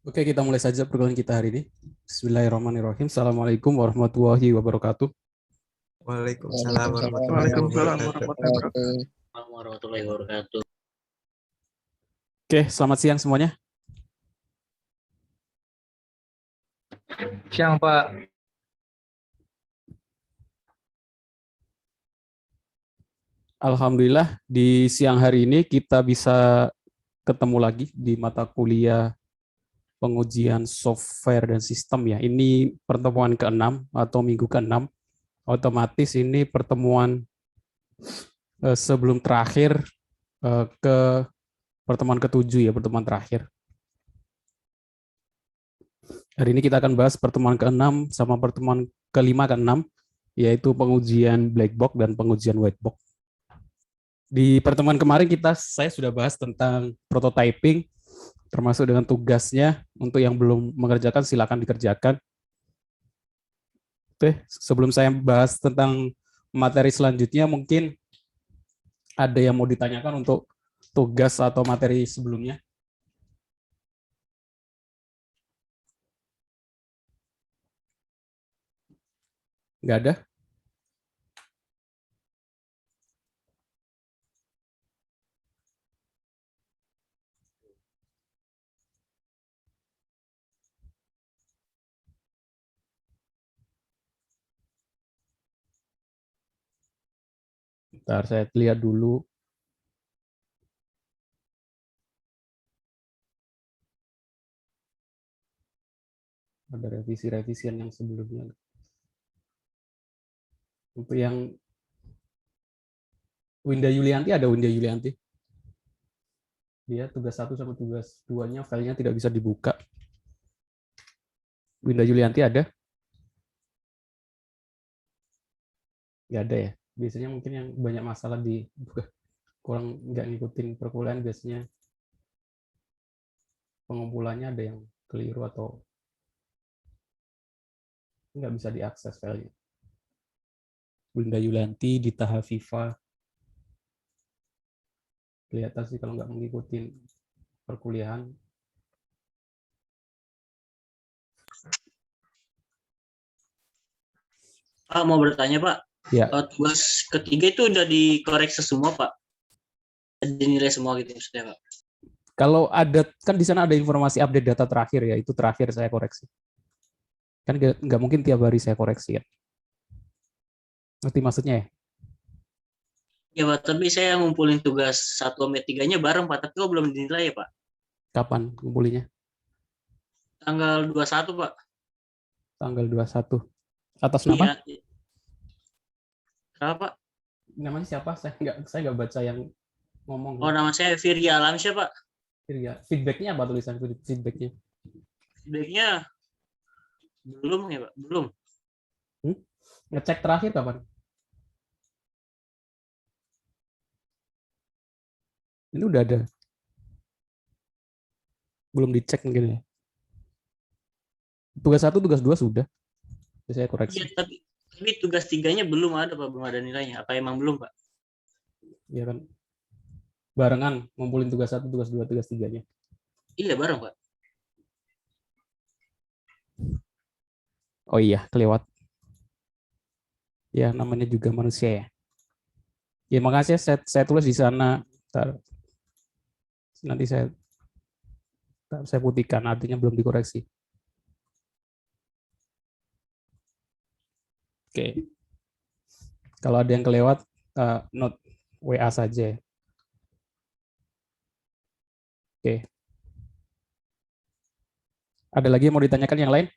Oke, kita mulai saja perkuliahan kita hari ini. Bismillahirrahmanirrahim. Assalamualaikum warahmatullahi wabarakatuh. Waalaikumsalam warahmatullahi Waalaikumsalam wabarakatuh. warahmatullahi wabarakatuh. Warahmatullahi wabarakatuh. Oke, selamat siang semuanya. Siang Pak. Alhamdulillah di siang hari ini kita bisa ketemu lagi di mata kuliah pengujian software dan sistem ya. Ini pertemuan ke-6 atau minggu ke-6. Otomatis ini pertemuan sebelum terakhir ke pertemuan ke-7 ya, pertemuan terakhir. Hari ini kita akan bahas pertemuan ke-6 sama pertemuan ke-5 ke-6, yaitu pengujian black box dan pengujian white box. Di pertemuan kemarin saya sudah bahas tentang prototyping, termasuk dengan tugasnya. Untuk yang belum mengerjakan, silakan dikerjakan. Oke, sebelum saya bahas tentang materi selanjutnya, mungkin ada yang mau ditanyakan untuk tugas atau materi sebelumnya? Nggak ada? Bentar, saya lihat dulu. Ada revisi-revisian yang sebelumnya. Untuk yang Winda Yulianti, ada Winda Yulianti. Dia tugas 1 sama tugas 2-nya filenya tidak bisa dibuka. Winda Yulianti ada? Nggak ada ya? Biasanya mungkin yang banyak masalah di kurang nggak ngikutin perkuliahan, biasanya pengumpulannya ada yang keliru atau nggak bisa diakses filenya. Winda Yulianti, Dita Hafifa, kelihatan sih kalau nggak mengikuti perkuliahan. Pak, mau bertanya Pak. Ya. Tugas ketiga itu udah dikoreksi semua Pak? Dinilai semua gitu maksudnya Pak? Kalau ada, kan di sana ada informasi update data terakhir ya, itu terakhir saya koreksi. Kan nggak mungkin tiap hari saya koreksi ya. Ngerti maksudnya ya? Ya Pak, tapi saya ngumpulin tugas 1 sampai 3-nya bareng Pak, tapi kok belum dinilai ya Pak? Kapan ngumpulinnya? Tanggal 21 Pak. Tanggal 21. Atas nama? Iya. Kenapa Pak? Namanya siapa? Saya nggak baca yang ngomong. Oh, nama saya Firya Alamsyah Pak. Firya. Feedbacknya apa tulisan feedbacknya? Feedbacknya belum ya Pak? Belum. Ngecek terakhir kapan? Ini udah ada. Belum dicek mungkin ya. Tugas 1, tugas 2 sudah. Saya koreksi. Iya, tapi tugas 3-nya belum ada Pak, belum ada nilainya. Apa emang belum Pak? Ya kan. Barengan ngumpulin tugas 1, tugas 2, tugas 3-nya. Iya, bareng Pak. Oh iya, kelewat. Ya, namanya juga manusia ya. Ya, makasih saya tulis di sana. Nanti saya putihkan, artinya belum dikoreksi. Oke. Kalau ada yang kelewat, note WA saja. Oke. Ada lagi yang mau ditanyakan yang lain?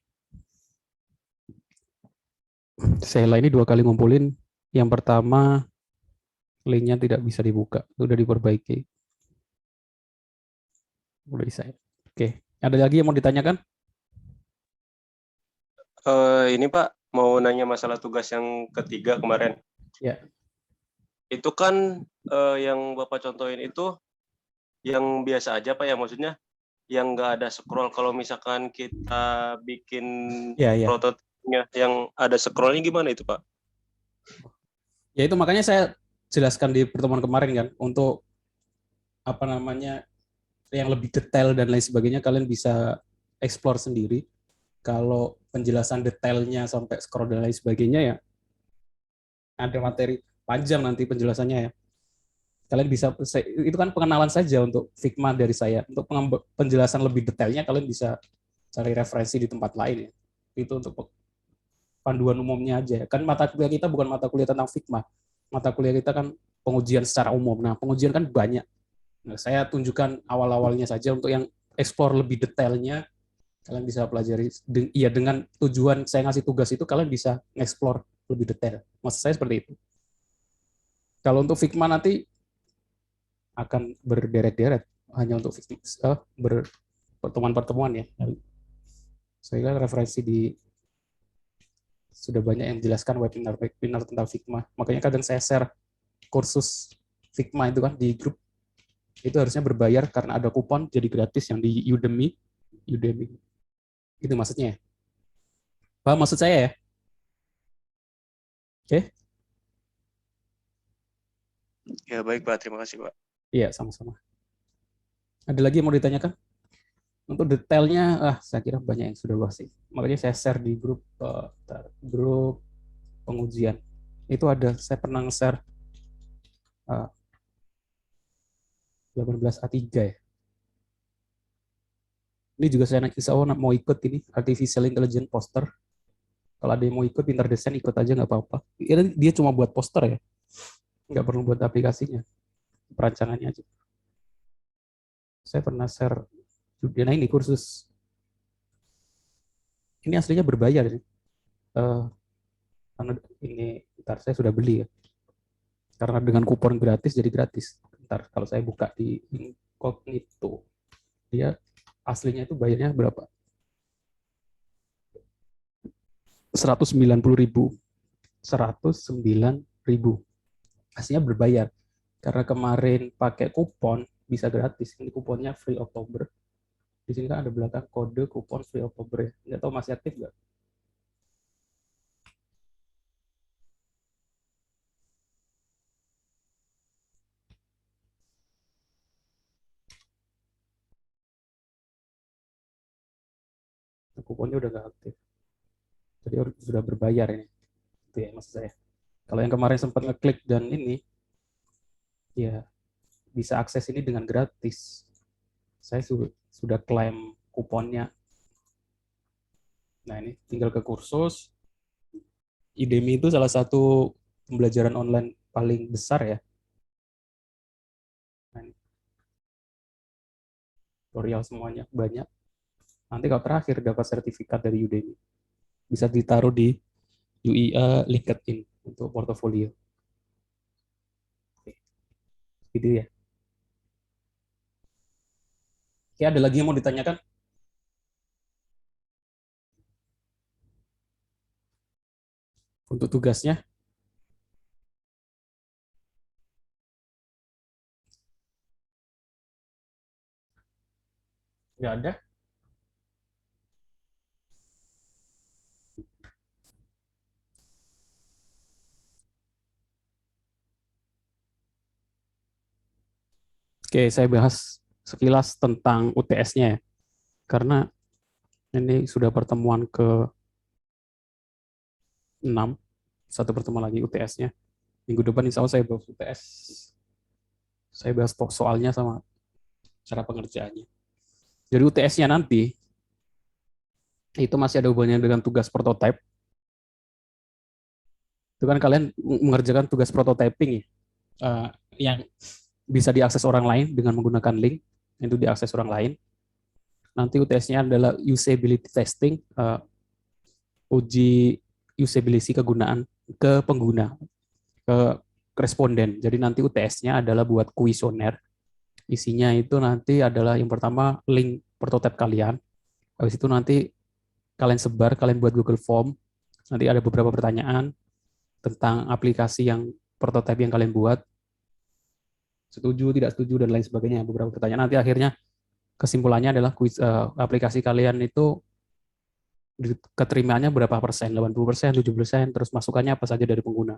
Sheila ini 2 kali ngumpulin. Yang pertama, linknya tidak bisa dibuka. Sudah diperbaiki. Udah bisa. Oke. Ada lagi yang mau ditanyakan? Ini Pak, mau nanya masalah tugas yang ketiga kemarin. Ya. Itu kan yang Bapak contohin itu yang biasa aja Pak ya, maksudnya yang nggak ada scroll. Kalau misalkan kita bikin prototipnya yang ada scrollnya gimana itu Pak? Ya itu makanya saya jelaskan di pertemuan kemarin kan, untuk apa namanya yang lebih detail dan lain sebagainya, kalian bisa explore sendiri. Kalau penjelasan detailnya sampai scroll dan lain sebagainya ya ada materi panjang nanti penjelasannya ya. Kalian bisa, itu kan pengenalan saja untuk Figma dari saya. Untuk penjelasan lebih detailnya kalian bisa cari referensi di tempat lain ya. Itu untuk panduan umumnya aja. Kan mata kuliah kita bukan mata kuliah tentang Figma. Mata kuliah kita kan pengujian secara umum. Nah, pengujian kan banyak. Nah, saya tunjukkan awal-awalnya saja untuk yang explore lebih detailnya kalian bisa pelajari. Iya, dengan tujuan saya ngasih tugas itu kalian bisa explore lebih detail. Maksud saya seperti itu. Kalau untuk Figma nanti akan berderet-deret hanya untuk pertemuan-pertemuan ya. Saya kira referensi di sudah banyak yang menjelaskan webinar tentang Figma. Makanya kadang saya share kursus Figma itu kan di grup. Itu harusnya berbayar karena ada kupon jadi gratis yang di Udemy. Itu maksudnya ya. Paham maksud saya ya? Oke? Ya baik Pak, terima kasih Pak. Iya, sama-sama. Ada lagi yang mau ditanyakan? Untuk detailnya, saya kira banyak yang sudah bahas sih. Makanya saya share di grup pengujian. Itu ada, saya pernah share 18A3 ya. Ini juga saya insya Allah mau ikut ini, Artificial Intelligence poster. Kalau ada yang mau ikut, pintar desain, ikut aja nggak apa-apa. Dia cuma buat poster ya, nggak perlu buat aplikasinya, perancangannya aja. Saya pernah share, nah ini kursus. Ini aslinya berbayar sih. Karena ini, ntar saya sudah beli ya. Karena dengan kupon gratis, jadi gratis. Ntar kalau saya buka di incognito, dia aslinya itu bayarnya berapa? 190.000. 109.000. Aslinya berbayar. Karena kemarin pakai kupon bisa gratis. Ini kuponnya free Oktober. Di sini kan ada belakang kode kupon free Oktober ya. Nggak tahu masih aktif nggak? Kuponnya udah nggak aktif. Jadi sudah berbayar ini. Itu ya maksud saya. Kalau yang kemarin sempat ngeklik dan ini, ya bisa akses ini dengan gratis. Saya sudah klaim kuponnya. Nah ini tinggal ke kursus. Udemy itu salah satu pembelajaran online paling besar ya. Nah, ini. Tutorial semuanya banyak. Nanti kalau terakhir dapat sertifikat dari Udemy. Bisa ditaruh di UEA LinkedIn untuk portofolio. Oke. Gitu ya. Oke, ada lagi yang mau ditanyakan? Untuk tugasnya? Nggak ada? Oke, saya bahas sekilas tentang UTS-nya ya. Karena ini sudah pertemuan ke-6, satu pertemuan lagi UTS-nya. Minggu depan insya Allah saya bahas UTS. Saya bahas soalnya sama cara pengerjaannya. Jadi UTS-nya nanti, itu masih ada hubungannya dengan tugas prototype. Itu kan kalian mengerjakan tugas prototyping ya, yang bisa diakses orang lain dengan menggunakan link, itu diakses orang lain. Nanti UTS-nya adalah usability testing, uji usability kegunaan ke pengguna, ke responden. Jadi nanti UTS-nya adalah buat kuesioner. Isinya itu nanti adalah yang pertama link prototipe kalian. Habis itu nanti kalian sebar, kalian buat Google Form. Nanti ada beberapa pertanyaan tentang aplikasi yang prototipe yang kalian buat. Setuju, tidak setuju, dan lain sebagainya. Beberapa pertanyaan. Nanti akhirnya kesimpulannya adalah aplikasi kalian itu keterimaannya berapa persen, 80%, 70%, terus masukannya apa saja dari pengguna.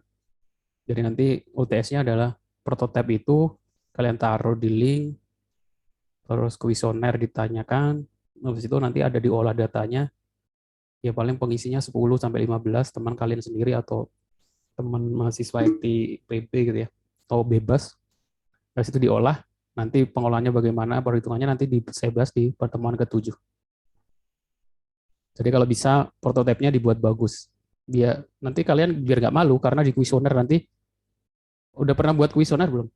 Jadi nanti UTS-nya adalah prototipe itu kalian taruh di link, terus kuesioner ditanyakan, Habis itu nanti ada diolah datanya, ya paling pengisinya 10 sampai 15 teman kalian sendiri atau teman mahasiswa di PB gitu ya, atau bebas. Dari situ diolah, nanti pengolahannya bagaimana, perhitungannya nanti saya bahas di pertemuan ke-7. Jadi kalau bisa prototipenya dibuat bagus. Nanti kalian biar nggak malu, karena di kuesioner nanti, udah pernah buat kuesioner belum?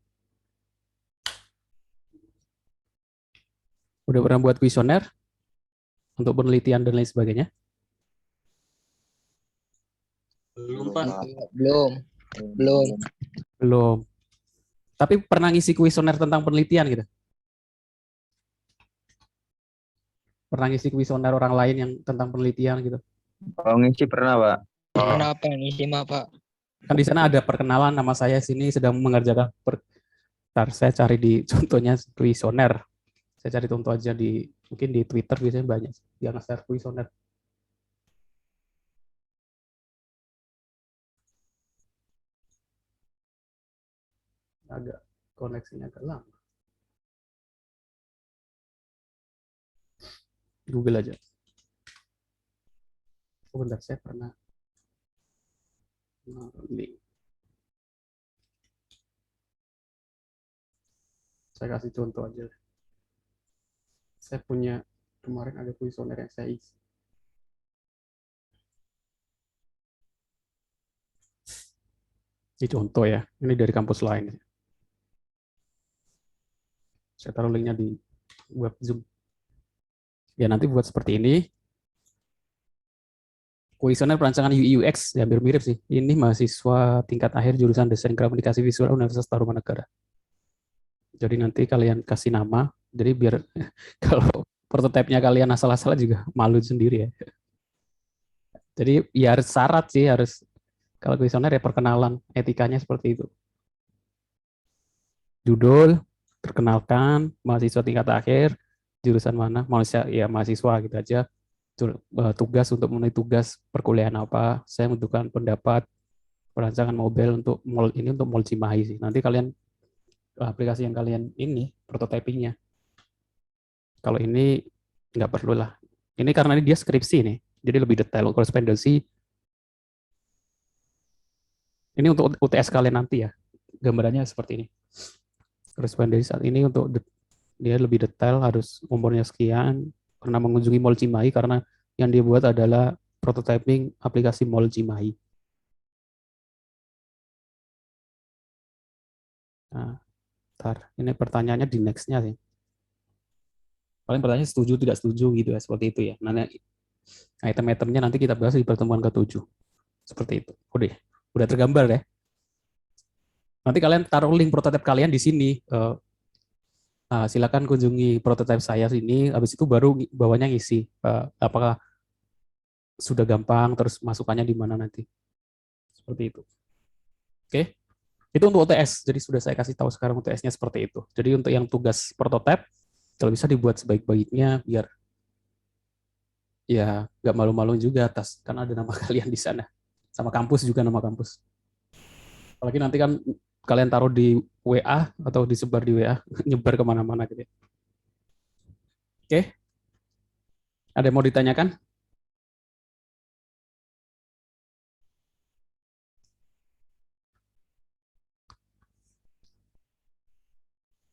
Udah pernah buat kuesioner untuk penelitian dan lain sebagainya? Belum, Pak. Belum. Belum. Belum. Tapi pernah ngisi kuesioner tentang penelitian gitu? Pernah ngisi kuesioner orang lain yang tentang penelitian gitu? Oh, ngisi pernah, Pak. Kenapa ngisi mah, Pak? Kan di sana ada perkenalan, nama saya sini sedang mengerjakan Ntar saya cari di contohnya kuesioner. Saya cari contoh aja mungkin di Twitter biasanya banyak yang nge-share kuesioner. Agak koneksinya agak lama. Google aja. Oh, bentar, saya pernah link. Saya kasih contoh aja. Saya punya kemarin ada kuesioner yang saya isi. Ini contoh ya, ini dari kampus lain. Saya taruh linknya di web Zoom. Ya nanti buat seperti ini. Kuesioner perancangan UI UX, ya hampir mirip sih. Ini mahasiswa tingkat akhir jurusan Desain Komunikasi Visual Universitas Tarumanegara. Jadi nanti kalian kasih nama, jadi biar kalau prototipenya kalian asal-asal juga malu sendiri ya. Jadi ya harus syarat sih, harus kalau kuesioner ya perkenalan, etikanya seperti itu. Judul, perkenalkan, mahasiswa tingkat akhir, jurusan mana, mahasiswa gitu aja. Tugas untuk memenuhi tugas perkuliahan apa, saya membutuhkan pendapat perancangan mobile untuk mall ini, untuk mall Cimahi sih. Nanti kalian aplikasi yang kalian ini prototypingnya. Kalau ini nggak perlu lah. Ini karena ini dia skripsi nih, jadi lebih detail. Korespondensi ini untuk UTS kalian nanti ya, gambarannya seperti ini. Korespondensi saat ini untuk dia lebih detail, harus umurnya sekian, pernah mengunjungi Mall Cimahi karena yang dia buat adalah prototyping aplikasi Mall Cimahi. Nah, ini pertanyaannya di next-nya sih. Paling pertanyaan setuju tidak setuju gitu ya, seperti itu ya. Nanti item-itemnya nanti kita bahas di pertemuan ke-7. Seperti itu. Udah tergambar ya. Nanti kalian taruh link prototipe kalian di sini. Silakan kunjungi prototipe saya sini, habis itu baru bawahnya ngisi apakah sudah gampang, terus masukannya di mana nanti. Seperti itu. Oke. Itu untuk UTS. Jadi sudah saya kasih tahu sekarang UTS-nya seperti itu. Jadi untuk yang tugas prototipe, kalau bisa dibuat sebaik-baiknya biar ya nggak malu-malu juga karena ada nama kalian di sana. Sama kampus juga, nama kampus. Apalagi nanti kan kalian taruh di WA atau disebar di WA, nyebar kemana-mana gitu ya. Oke. Ada yang mau ditanyakan?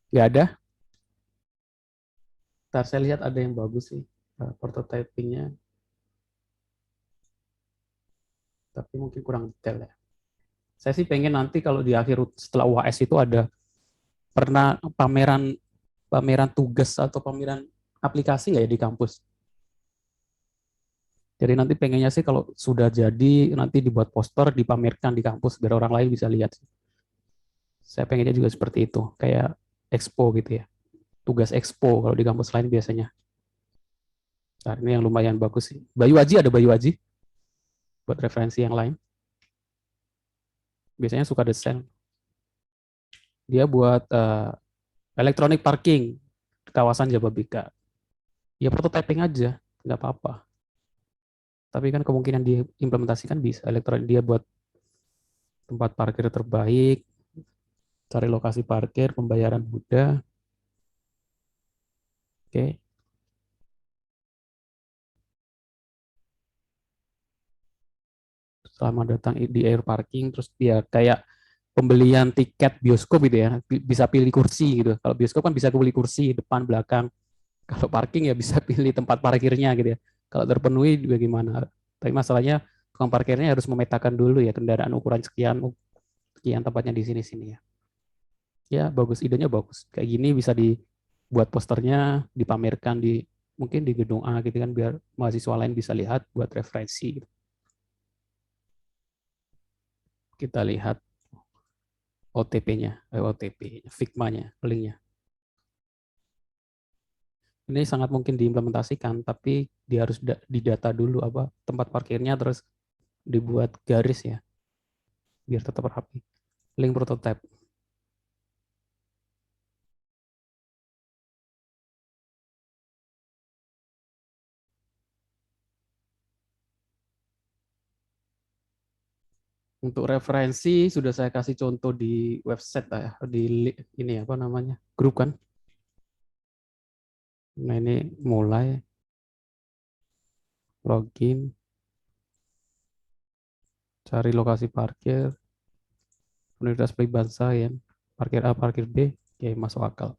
Nggak ada? Ntar saya lihat ada yang bagus sih prototypingnya. Tapi mungkin kurang detail ya. Saya sih pengen nanti kalau di akhir setelah UAS itu ada pernah pameran tugas atau pameran aplikasi nggak ya di kampus? Jadi nanti pengennya sih kalau sudah jadi nanti dibuat poster, dipamerkan di kampus biar orang lain bisa lihat. Saya pengennya juga seperti itu, kayak expo gitu ya. Tugas expo kalau di kampus lain biasanya. Nah, ini yang lumayan bagus sih. Bayu Aji, ada Bayu Aji buat referensi yang lain. Biasanya suka desain. Dia buat electronic parking di kawasan Jababeka. Ya prototyping aja, nggak apa-apa. Tapi kan kemungkinan diimplementasikan bisa. Elektronik dia buat tempat parkir terbaik, cari lokasi parkir, pembayaran mudah. Oke. Selamat datang di air parking, terus dia kayak pembelian tiket bioskop gitu ya, bisa pilih kursi gitu. Kalau bioskop kan bisa pilih kursi depan belakang. Kalau parking ya bisa pilih tempat parkirnya gitu ya. Kalau terpenuhi juga gimana? Tapi masalahnya tukang parkirnya harus memetakan dulu ya kendaraan ukuran sekian, sekian tempatnya di sini-sini ya. Ya bagus, idenya bagus. Kayak gini bisa dibuat posternya, dipamerkan di mungkin di gedung A gitu kan biar mahasiswa lain bisa lihat buat referensi. Kita lihat OTP-nya, Figma-nya, linknya. Ini sangat mungkin diimplementasikan, tapi dia harus didata dulu apa tempat parkirnya, terus dibuat garis ya, biar tetap rapi. Link prototype. Untuk referensi sudah saya kasih contoh di website ya, di ini apa namanya grup kan. Nah ini mulai login, cari lokasi parkir, Universitas Peribahasa ya, parkir A, parkir B, ya masuk akal.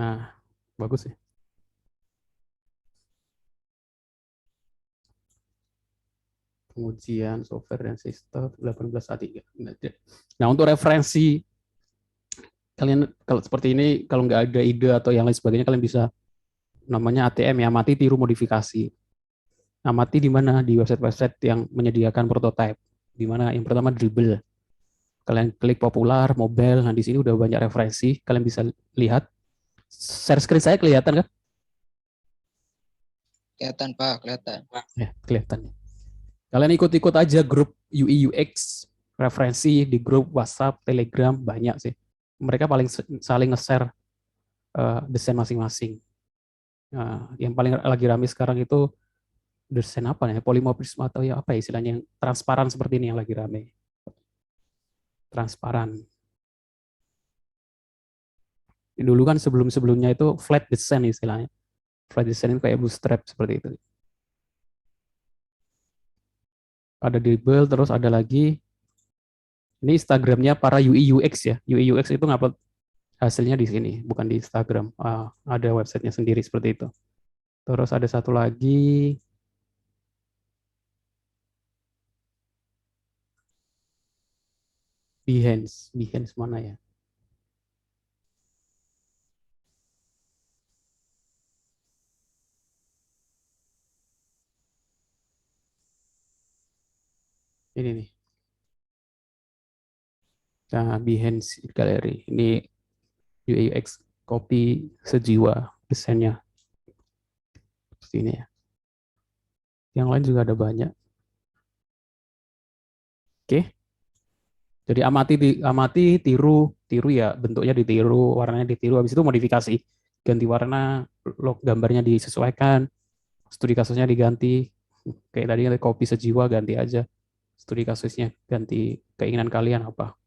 Nah bagus ya. Pengujian software dan sistem 18A3. Nah, untuk referensi kalian kalau seperti ini kalau nggak ada ide atau yang lain sebagainya kalian bisa namanya ATM ya, amati tiru modifikasi. Amati di mana di website-website yang menyediakan prototype. Di mana yang pertama Dribble. Kalian klik populer, mobile, nah di sini udah banyak referensi, kalian bisa lihat. Share screen saya kelihatan kan? Kelihatan Pak, kelihatan. Ya, kelihatan. Kalian ikut-ikut aja grup UI UX referensi di grup WhatsApp, Telegram banyak sih. Mereka paling saling nge-share desain masing-masing. Yang paling lagi rame sekarang itu desain apa nih? Polymorphism atau ya apa ya istilahnya yang transparan seperti ini yang lagi rame. Transparan. Dulu kan sebelum-sebelumnya itu flat design istilahnya. Flat design itu kayak bootstrap seperti itu. Ada dribble, terus ada lagi ini Instagramnya para UI UX ya. UI UX itu ngupload hasilnya di sini, bukan di Instagram. Ada websitenya sendiri seperti itu. Terus ada satu lagi Behance. Behance mana ya? Ini nih. Nah, Behance Gallery. Ini UI UX kopi sejiwa desainnya. Seperti ini ya. Yang lain juga ada banyak. Oke. Jadi amati, tiru ya bentuknya ditiru, warnanya ditiru, habis itu modifikasi, ganti warna, gambarnya disesuaikan, studi kasusnya diganti, kayak tadi kopi sejiwa ganti aja, studi kasusnya ganti keinginan kalian apa,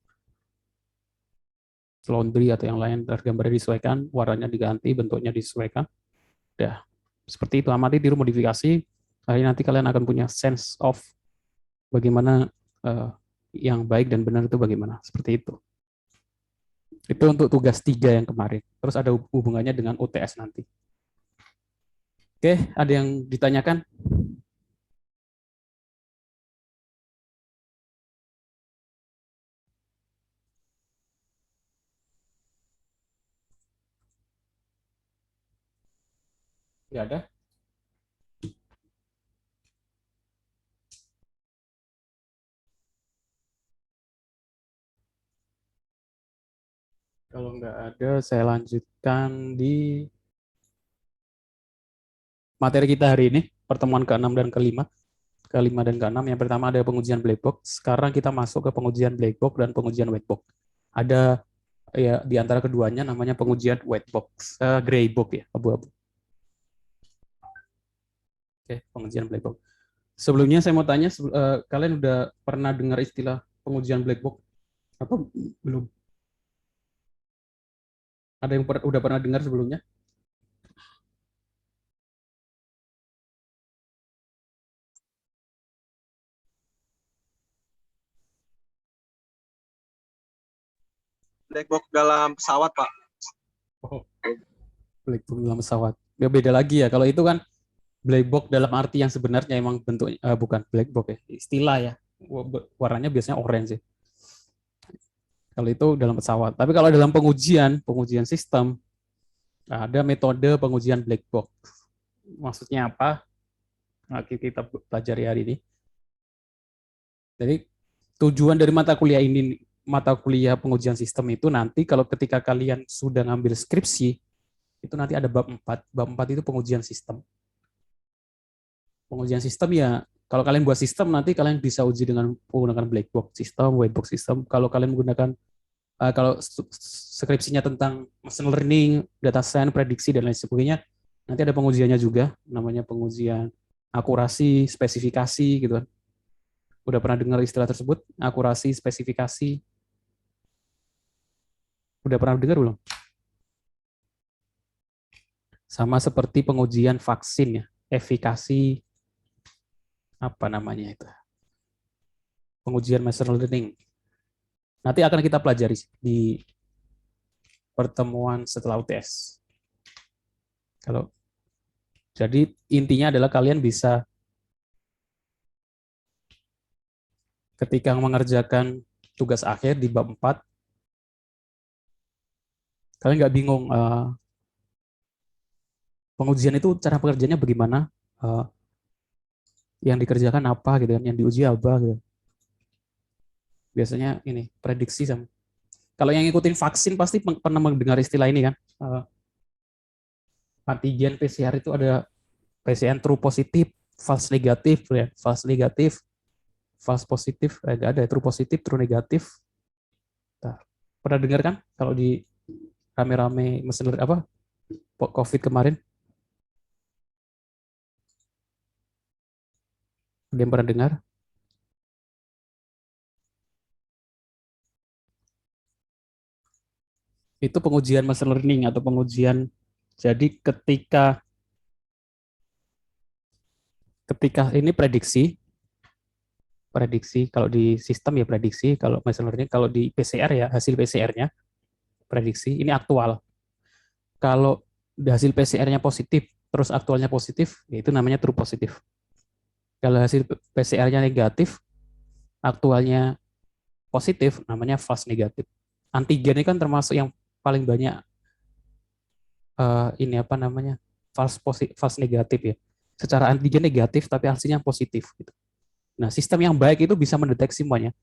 laundry atau yang lain, gambarnya disesuaikan, warnanya diganti, bentuknya disesuaikan, udah seperti itu, amati, tiru, modifikasi, akhirnya nanti kalian akan punya sense of bagaimana yang baik dan benar itu bagaimana, seperti itu. Itu untuk tugas 3 yang kemarin. Terus ada hubungannya dengan UTS nanti. Oke, ada yang ditanyakan? Tidak ada? Kalau nggak ada, saya lanjutkan di materi kita hari ini, pertemuan ke-6 dan ke-5. Ke-5 dan ke-6, yang pertama ada pengujian black box. Sekarang kita masuk ke pengujian black box dan pengujian white box. Ada ya di antara keduanya namanya pengujian white box, gray box ya, abu-abu. Oke, pengujian black box. Sebelumnya saya mau tanya, kalian udah pernah dengar istilah pengujian black box atau belum? Ada yang udah pernah dengar sebelumnya? black box dalam pesawat, Pak. Oh, black box dalam pesawat. Ya, beda lagi ya. Kalau itu kan black box dalam arti yang sebenarnya emang bentuknya bukan black box ya, istilah ya. Warnanya biasanya orange sih. Kalau itu dalam pesawat. Tapi kalau dalam pengujian sistem, ada metode pengujian black box. Maksudnya apa? Nah, kita pelajari hari ini. Jadi tujuan dari mata kuliah pengujian sistem itu nanti kalau ketika kalian sudah ngambil skripsi, itu nanti ada bab 4. Bab 4 itu pengujian sistem. Pengujian sistem ya, kalau kalian buat sistem nanti kalian bisa uji dengan menggunakan black box system, white box system. Kalau kalian menggunakan kalau skripsinya tentang machine learning, data science, prediksi dan lain sebagainya, nanti ada pengujiannya juga, namanya pengujian akurasi, spesifikasi gitu kan. Udah pernah dengar istilah tersebut? Akurasi, spesifikasi. Udah pernah dengar belum? Sama seperti pengujian vaksin ya, efikasi apa namanya itu? Pengujian machine learning. Nanti akan kita pelajari di pertemuan setelah UTS. Jadi intinya adalah kalian bisa ketika mengerjakan tugas akhir di bab 4, kalian nggak bingung pengujian itu cara pengerjaannya bagaimana, yang dikerjakan apa gitu kan, yang diuji apa gitu. Biasanya ini prediksi sama. Kalau yang ngikutin vaksin pasti pernah mendengar istilah ini kan, antigen PCR itu ada PCR true positif, false negatif ya, false negatif, false positif, nggak ada true positif, true negatif. Nah, pernah dengar kan kalau di rame-rame mesin apa COVID kemarin? Ada yang pernah dengar? Itu pengujian machine learning atau pengujian. Jadi ketika ini prediksi kalau di sistem ya prediksi, kalau machine learning, kalau di PCR ya hasil PCR-nya prediksi, ini aktual. Kalau hasil PCR-nya positif, terus aktualnya positif, ya itu namanya true positif. Kalau hasil PCR-nya negatif, aktualnya positif, namanya false negatif. Antigen ini kan termasuk yang paling banyak ini apa namanya false negatif ya. Secara antigen negatif tapi hasilnya positif. Gitu. Nah sistem yang baik itu bisa mendeteksi semuanya.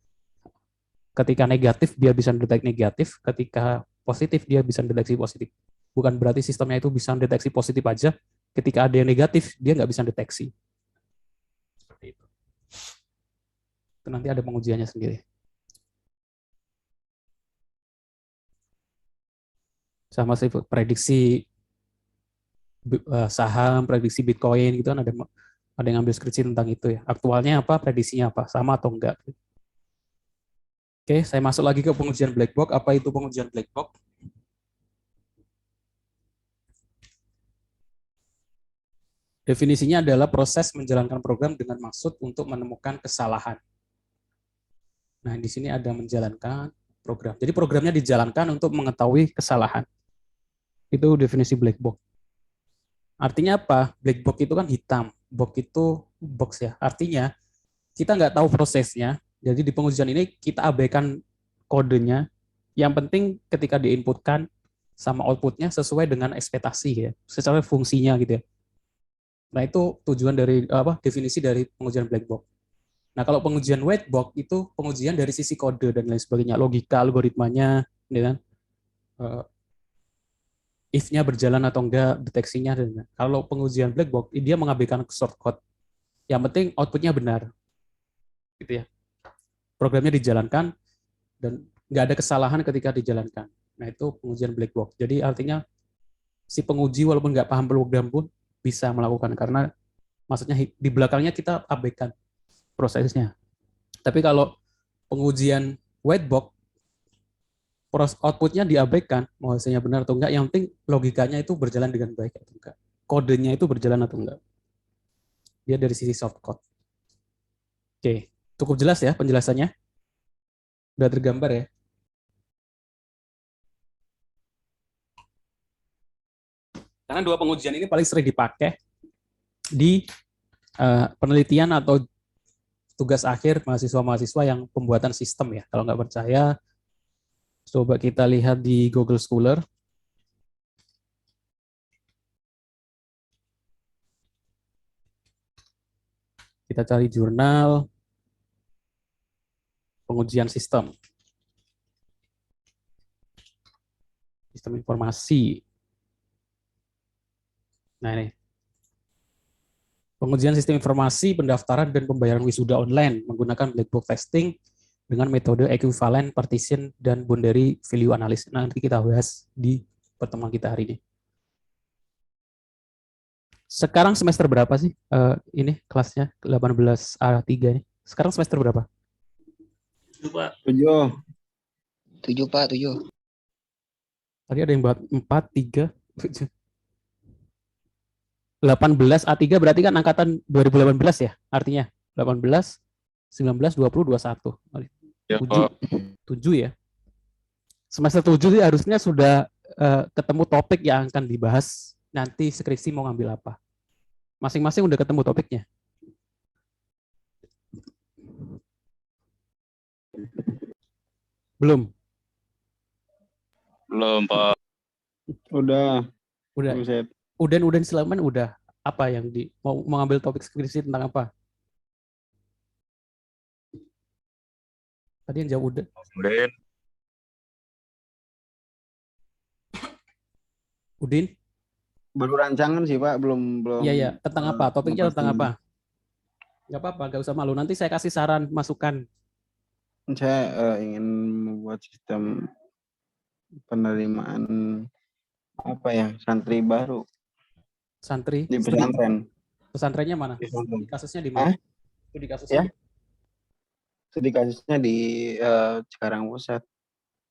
Ketika negatif dia bisa mendeteksi negatif, ketika positif dia bisa mendeteksi positif. Bukan berarti sistemnya itu bisa mendeteksi positif aja. Ketika ada yang negatif dia nggak bisa mendeteksi. Seperti itu. Itu nanti ada pengujiannya sendiri. Sama sih prediksi saham, prediksi Bitcoin gitu kan ada yang ambil skripsi tentang itu ya. Aktualnya apa, prediksinya apa, sama atau enggak. Oke, saya masuk lagi ke pengujian black box. Apa itu pengujian black box? Definisinya adalah proses menjalankan program dengan maksud untuk menemukan kesalahan. Nah, di sini ada menjalankan program. Jadi programnya dijalankan untuk mengetahui kesalahan. Itu definisi black box. Artinya apa? Black box itu kan hitam. Box itu box ya. Artinya kita nggak tahu prosesnya. Jadi di pengujian ini kita abaikan kodenya. Yang penting ketika diinputkan sama outputnya sesuai dengan ekspektasi ya. Secara fungsinya gitu ya. Nah itu tujuan dari definisi dari pengujian black box. Nah kalau pengujian white box itu pengujian dari sisi kode dan lain sebagainya, logika, algoritmanya, ya kan? If-nya berjalan atau enggak, deteksinya. Dan kalau pengujian black box dia mengabaikan shortcut. Yang penting outputnya benar, gitu ya. Programnya dijalankan dan nggak ada kesalahan ketika dijalankan. Nah itu pengujian black box. Jadi artinya si penguji walaupun nggak paham program pun bisa melakukan karena maksudnya di belakangnya kita abaikan prosesnya. Tapi kalau pengujian white box, outputnya diabaikan, mau hasilnya benar atau enggak, yang penting logikanya itu berjalan dengan baik atau enggak. Kodenya itu berjalan atau enggak. Dia dari sisi softcode. Oke, cukup jelas ya penjelasannya? Udah tergambar ya? Karena dua pengujian ini paling sering dipakai di penelitian atau tugas akhir mahasiswa-mahasiswa yang pembuatan sistem ya. Kalau nggak percaya, coba kita lihat di Google Scholar. Kita cari jurnal pengujian sistem. Sistem informasi. Nah ini. Pengujian sistem informasi, pendaftaran dan pembayaran wisuda online menggunakan black box testing dengan metode equivalent partition dan boundary value analysis. Nanti kita bahas di pertemuan kita hari ini. Sekarang semester berapa sih? Ini kelasnya 18A3 ini. Sekarang semester berapa? 7. 7 Pak, 7. Tadi ada yang buat 4, 3, 7. 18A3 berarti kan angkatan 2018 ya? Artinya 18, 19, 20, 21. 7 ya. Semester 7 sih harusnya sudah ketemu topik yang akan dibahas. Nanti skripsi mau ngambil apa. Masing-masing udah ketemu topiknya. Belum? Belum, Pak. Udah. Udah. Uden Sulaiman udah. Apa yang mau mengambil topik skripsi tentang apa? Tadi yang jawab Uden. Udin? Baru rancangan sih Pak, belum. Iya. Tentang apa? Topiknya tentang apa? Nggak apa-apa, nggak usah malu. Nanti saya kasih saran, masukan. Saya ingin membuat sistem penerimaan santri baru. Santri di pesantren. Pesantrennya mana? Kasusnya di mana? Studi kasusnya? Ya. Studi kasusnya di Cikarang Pusat.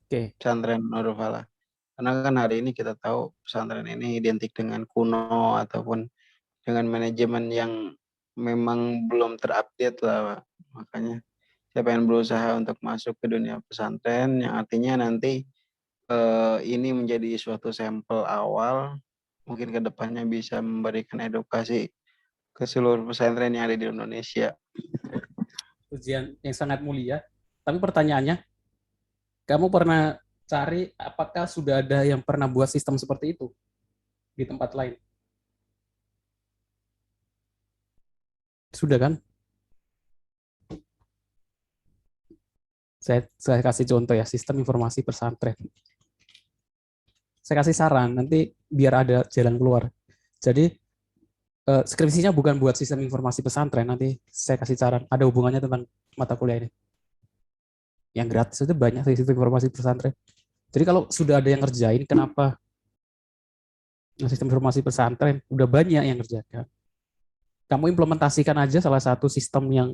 Oke. Pesantren Nurul Falah. Karena kan hari ini kita tahu pesantren ini identik dengan kuno ataupun dengan manajemen yang memang belum terupdate lah, Pak. Makanya saya pengen berusaha untuk masuk ke dunia pesantren yang artinya nanti ini menjadi suatu sampel awal, mungkin ke depannya bisa memberikan edukasi ke seluruh pesantren yang ada di Indonesia. Ujian yang sangat mulia. Tapi pertanyaannya, kamu pernah cari apakah sudah ada yang pernah buat sistem seperti itu di tempat lain? Sudah kan? Saya kasih contoh ya, sistem informasi pesantren. Saya kasih saran, nanti biar ada jalan keluar. Jadi, skripsinya bukan buat sistem informasi pesantren, nanti saya kasih saran, ada hubungannya tentang mata kuliah ini. Yang gratis itu banyak sistem informasi pesantren. Jadi kalau sudah ada yang ngerjain, kenapa sistem informasi pesantren? Udah banyak yang ngerjakan. Kamu implementasikan aja salah satu sistem yang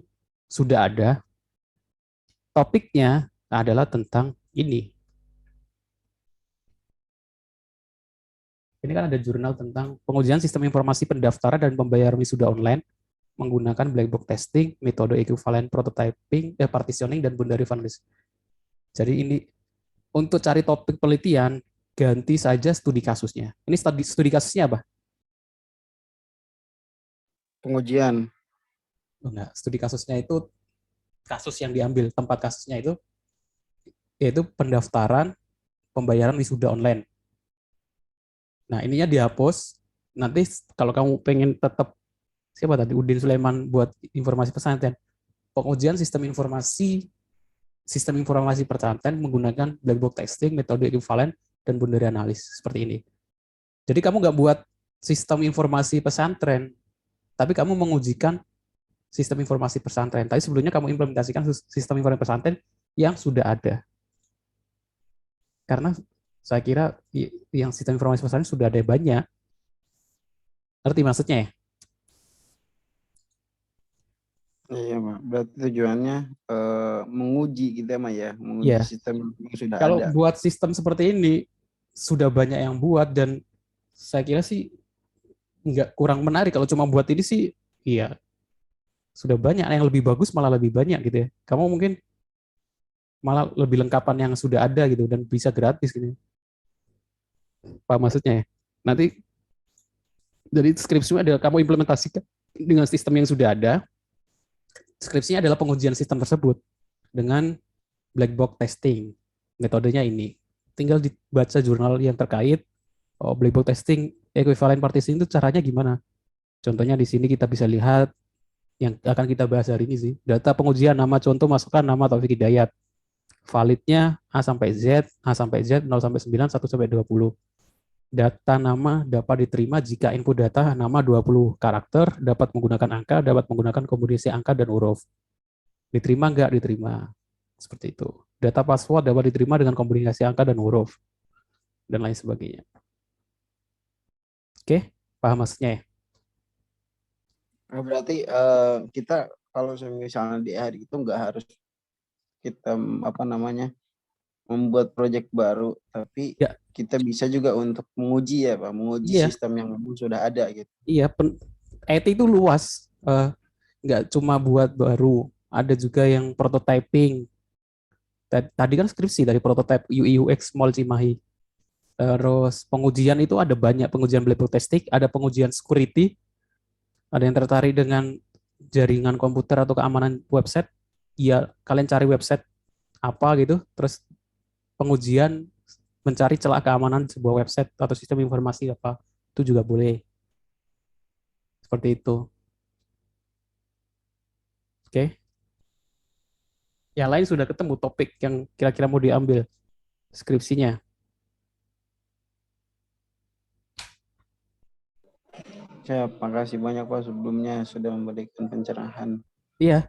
sudah ada, topiknya adalah tentang ini. Ini kan ada jurnal tentang pengujian sistem informasi pendaftaran dan pembayaran wisuda online menggunakan black box testing, metode equivalent prototyping, partitioning, dan boundary analysis. Jadi ini untuk cari topik penelitian, ganti saja studi kasusnya. Ini studi kasusnya apa? Pengujian. Enggak, studi kasusnya itu kasus yang diambil, tempat kasusnya itu yaitu pendaftaran, pembayaran wisuda online. Nah, ininya dihapus. Nanti kalau kamu pengen tetap, siapa tadi? Udin Sulaiman buat informasi pesantren. Pengujian sistem informasi pesantren menggunakan black box testing, metode equivalent, dan boundary analysis. Seperti ini. Jadi kamu nggak buat sistem informasi pesantren, tapi kamu mengujikan sistem informasi pesantren. Tapi sebelumnya kamu implementasikan sistem informasi pesantren yang sudah ada. Karena saya kira yang sistem informasi pesantren sudah ada banyak. Ngerti maksudnya ya? Iya, Pak. Berarti tujuannya menguji kita mah ya, menguji sistem yang sudah kalau ada. Kalau buat sistem seperti ini sudah banyak yang buat dan saya kira sih nggak kurang menarik. Kalau cuma buat ini sih, iya sudah banyak yang lebih bagus, malah lebih banyak gitu ya. Kamu mungkin malah lebih lengkapan yang sudah ada gitu dan bisa gratis gitu. Apa maksudnya ya? Nanti Jadi skripsinya adalah kamu implementasikan dengan sistem yang sudah ada. Skripsinya adalah pengujian sistem tersebut dengan black box testing. Metodenya ini. Tinggal dibaca jurnal yang terkait. Oh, black box testing, equivalent partitioning itu caranya gimana? Contohnya di sini kita bisa lihat yang akan kita bahas hari ini sih. Data pengujian, nama contoh, masukkan nama Taufik Hidayat. Validnya A sampai Z, 0 sampai 9, 1 sampai 20. Data nama dapat diterima jika input data nama 20 karakter, dapat menggunakan angka, dapat menggunakan kombinasi angka dan huruf. Diterima nggak? Diterima. Seperti itu. Data password dapat diterima dengan kombinasi angka dan huruf. Dan lain sebagainya. Oke, paham maksudnya ya? Berarti kita kalau misalnya di hari itu nggak harus kita membuat proyek baru, tapi Ya. kita bisa juga untuk menguji ya Pak, menguji sistem yang memang sudah ada gitu. Iya, IT itu luas, nggak cuma buat baru, ada juga yang prototyping. Tadi kan skripsi dari prototype UI UX Mall Cimahi. Terus pengujian itu ada banyak, pengujian black box testing, ada pengujian security, ada yang tertarik dengan jaringan komputer atau keamanan website, ya kalian cari website apa gitu, terus pengujian mencari celah keamanan sebuah website atau sistem informasi apa, itu juga boleh. Seperti itu. Oke. Yang lain sudah ketemu topik yang kira-kira mau diambil skripsinya. Siap, makasih banyak Pak sebelumnya sudah memberikan pencerahan. Iya.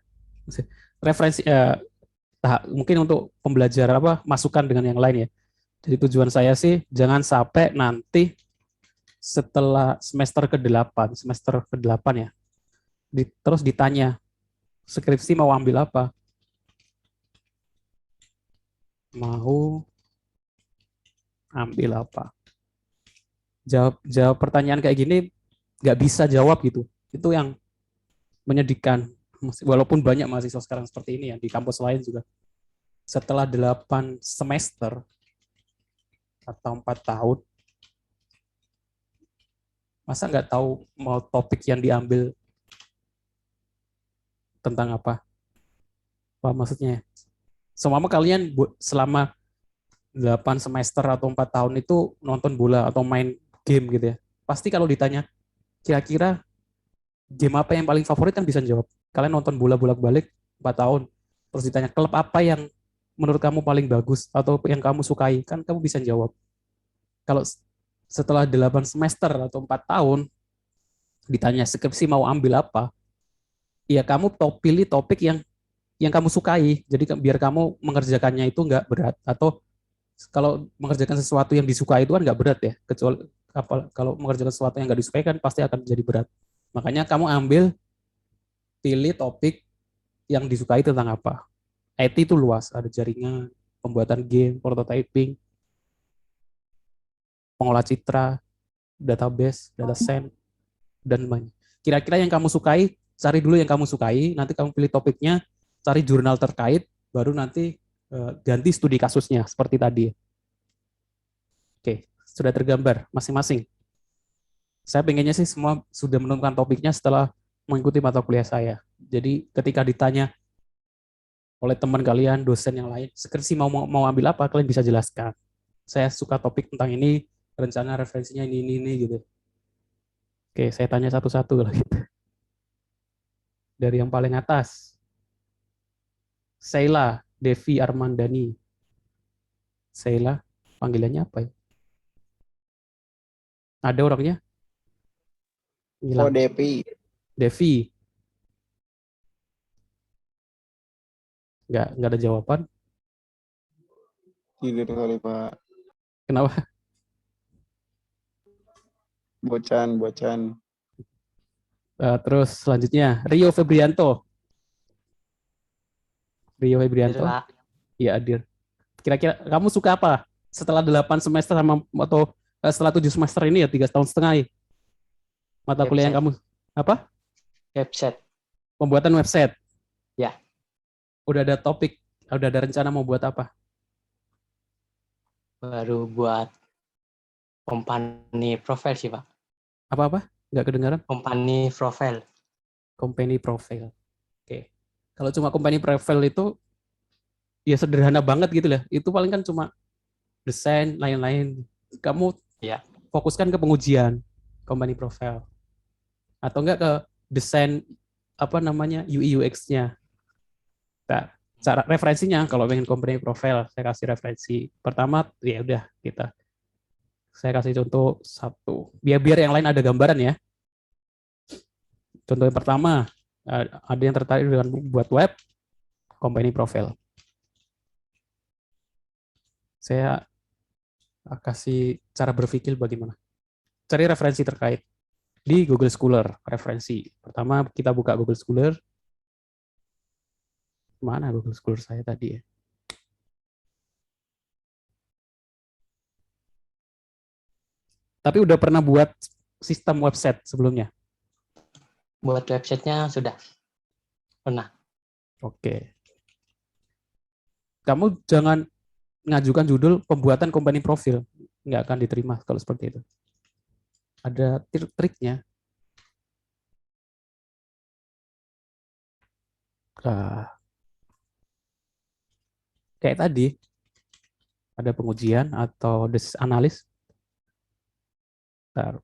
Referensi mungkin untuk pembelajaran masukan dengan yang lain ya. Jadi tujuan saya sih jangan sampai nanti setelah semester ke-8 ya. Terus ditanya skripsi mau ambil apa? Mau ambil apa? Jawab pertanyaan kayak gini nggak bisa jawab gitu. Itu yang menyedihkan. Walaupun banyak mahasiswa sekarang seperti ini ya, di kampus lain juga. Setelah 8 semester atau 4 tahun, masa nggak tahu mau topik yang diambil tentang apa? Apa maksudnya? Semua kalian selama 8 semester atau 4 tahun itu nonton bola atau main game gitu ya. Pasti kalau ditanya, kira-kira game apa yang paling favorit kan bisa jawab. Kalian nonton bola bolak-balik 4 tahun, terus ditanya klub apa yang menurut kamu paling bagus atau yang kamu sukai, kan kamu bisa jawab. Kalau setelah 8 semester atau 4 tahun ditanya skripsi mau ambil apa, ya kamu pilih topik yang kamu sukai. Jadi biar kamu mengerjakannya itu nggak berat. Atau kalau mengerjakan sesuatu yang disukai itu kan nggak berat ya. Kecuali kalau mengerjakan sesuatu yang nggak disukai kan pasti akan jadi berat. Makanya kamu pilih topik yang disukai tentang apa. IT itu luas, ada jaringan, pembuatan game, prototyping, pengolah citra, database, dataset, dan lain. Kira-kira yang kamu sukai, cari dulu yang kamu sukai, nanti kamu pilih topiknya, cari jurnal terkait, baru nanti ganti studi kasusnya, seperti tadi. Oke, sudah tergambar masing-masing. Saya pengennya sih semua sudah menemukan topiknya setelah mengikuti mata kuliah saya. Jadi ketika ditanya oleh teman kalian, dosen yang lain, skripsi mau ambil apa, kalian bisa jelaskan. Saya suka topik tentang ini, rencana referensinya ini gitu. Oke, saya tanya satu-satu lah gitu. Dari yang paling atas. Sheila Devi Armandani. Sheila, panggilannya apa ya? Ada orangnya? Oh, Devi. Devi. Nggak ada jawaban. Tidur kali Pak. Kenapa? Bocan. Terus selanjutnya Rio Febrianto. Iya, hadir. Kira-kira kamu suka apa? Setelah 8 semester atau setelah 7 semester ini ya 3,5 tahun mata kuliah yang kamu apa? Website. Pembuatan website. Ya. Udah ada topik, udah ada rencana mau buat apa? Baru buat company profile sih Pak. Apa-apa? Nggak kedengaran? Company profile. Company profile. Oke. Kalau cuma company profile itu ya sederhana banget gitu lah. Itu paling kan cuma desain lain-lain. Kamu Ya. fokuskan ke pengujian company profile. Atau enggak ke desain apa namanya UI UX-nya. Nah, cara referensinya kalau pengen company profile saya kasih referensi. Pertama ya udah saya kasih contoh satu. Biar yang lain ada gambaran ya. Contoh yang pertama, ada yang tertarik dengan buat web, company profile. Saya kasih cara berpikir bagaimana. Cari referensi terkait di Google Scholar. Referensi. Pertama kita buka Google Scholar. Mana Google Scholar saya tadi ya? Tapi udah pernah buat sistem website sebelumnya? Buat websitenya sudah pernah. Oke. Kamu jangan ngajukan judul pembuatan company profile. Nggak akan diterima kalau seperti itu. Ada triknya. Kayak tadi, ada pengujian atau analis. Bentar.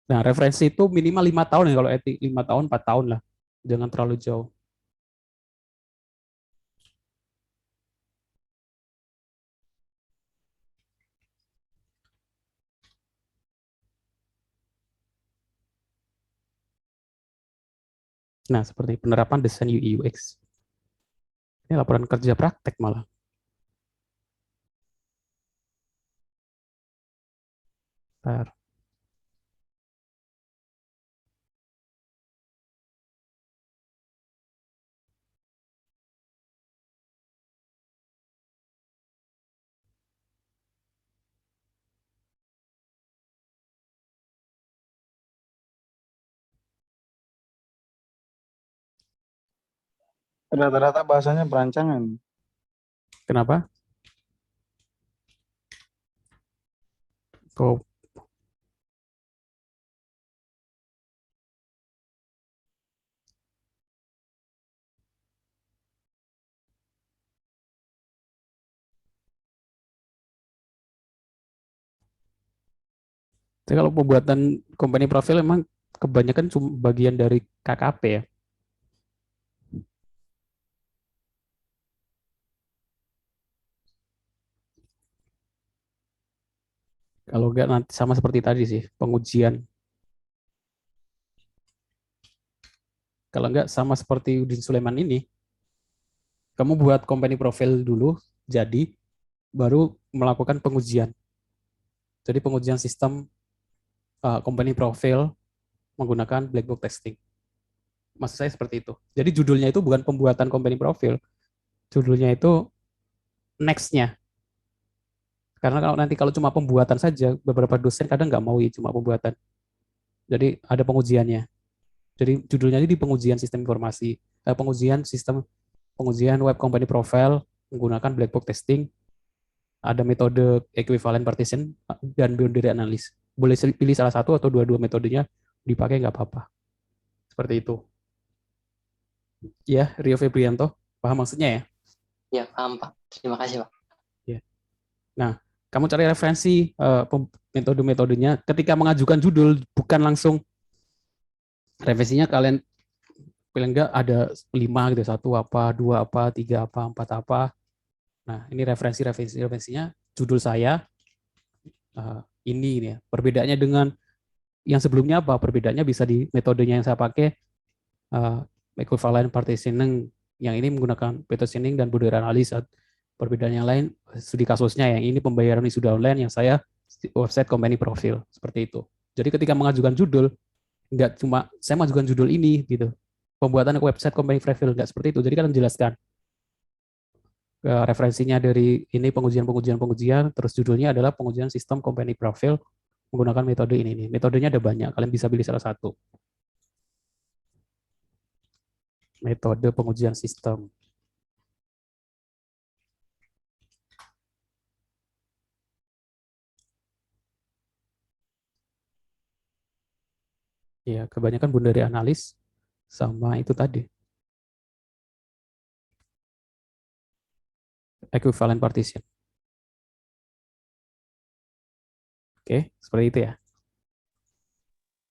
Nah, referensi itu minimal 5 tahun ya, kalau etik 5 tahun, 4 tahun lah. Jangan terlalu jauh. Nah, seperti penerapan desain UI UX. Ini laporan kerja praktek malah. Bentar. Rata-rata bahasanya perancangan. Kenapa? Kok jadi kalau pembuatan company profile memang kebanyakan cuma bagian dari KKP ya. Kalau enggak nanti sama seperti tadi sih, pengujian. Kalau enggak sama seperti Udin Sulaiman ini, kamu buat company profile dulu, jadi baru melakukan pengujian. Jadi pengujian sistem company profile menggunakan black box testing. Maksud saya seperti itu. Jadi judulnya itu bukan pembuatan company profile, judulnya itu next-nya. Karena kalau cuma pembuatan saja, beberapa dosen kadang nggak mau ya cuma pembuatan. Jadi ada pengujiannya. Jadi judulnya ini di pengujian sistem informasi, pengujian web company profile menggunakan black box testing. Ada metode equivalent partition dan boundary analysis. Boleh pilih salah satu atau dua-dua metodenya dipakai nggak apa-apa. Seperti itu. Ya, Rio Febrianto, paham maksudnya ya? Ya, paham Pak. Terima kasih Pak. Ya. Nah, kamu cari referensi metode-metodenya. Ketika mengajukan judul, bukan langsung referensinya kalian pilih enggak ada 5 gitu, 1 apa, 2 apa, 3 apa, 4 apa. Nah, ini referensinya judul saya ini ya. Perbedaannya dengan yang sebelumnya apa? Perbedaannya bisa di metodenya yang saya pakai equivalent partitioning, yang ini menggunakan partitioning dan boundary analysis. Perbedaan yang lain studi kasusnya, yang ini pembayaran wisuda online, yang saya website company profile, seperti itu. Jadi ketika mengajukan judul, nggak cuma saya mengajukan judul ini gitu. Pembuatan website company profile nggak seperti itu. Jadi kan menjelaskan referensinya dari ini pengujian, terus judulnya adalah pengujian sistem company profile menggunakan metode ini. Metodenya ada banyak, kalian bisa pilih salah satu. Metode pengujian sistem. Ya, kebanyakan bunda dari analis sama itu tadi. Equivalent partition. Oke, seperti itu ya.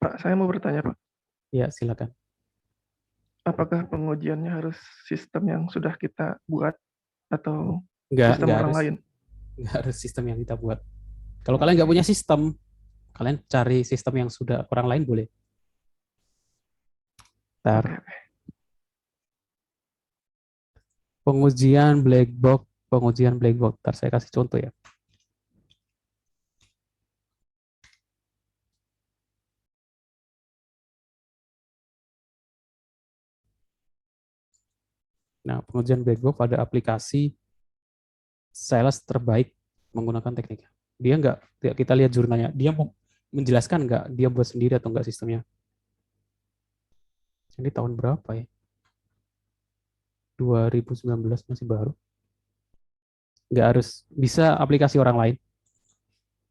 Pak, saya mau bertanya, Pak. Ya, silakan. Apakah pengujiannya harus sistem yang sudah kita buat atau Nggak sistem orang harus, lain? nggak harus sistem yang kita buat. Kalau kalian nggak punya sistem, kalian cari sistem yang sudah orang lain boleh. Ntar. Oke. Pengujian black box. Ntar saya kasih contoh ya. Nah, pengujian black box pada aplikasi sales terbaik menggunakan tekniknya. Dia nggak, kita lihat jurnalnya, dia mau menjelaskan nggak dia buat sendiri atau nggak sistemnya. Ini tahun berapa ya? 2019, masih baru. Nggak harus, bisa aplikasi orang lain.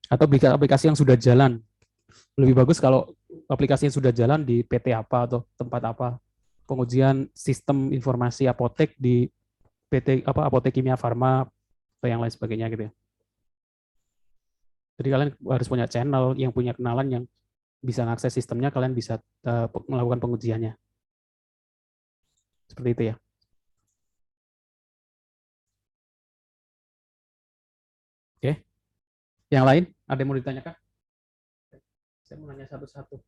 Atau aplikasi yang sudah jalan. Lebih bagus kalau aplikasi yang sudah jalan di PT apa atau tempat apa. Pengujian sistem informasi apotek di PT Apotek Kimia Farma atau yang lain sebagainya gitu ya. Jadi kalian harus punya channel yang punya kenalan yang bisa mengakses sistemnya, kalian bisa melakukan pengujiannya. Seperti itu ya. Oke. Yang lain ada yang mau ditanyakan? Saya mau nanya satu-satu.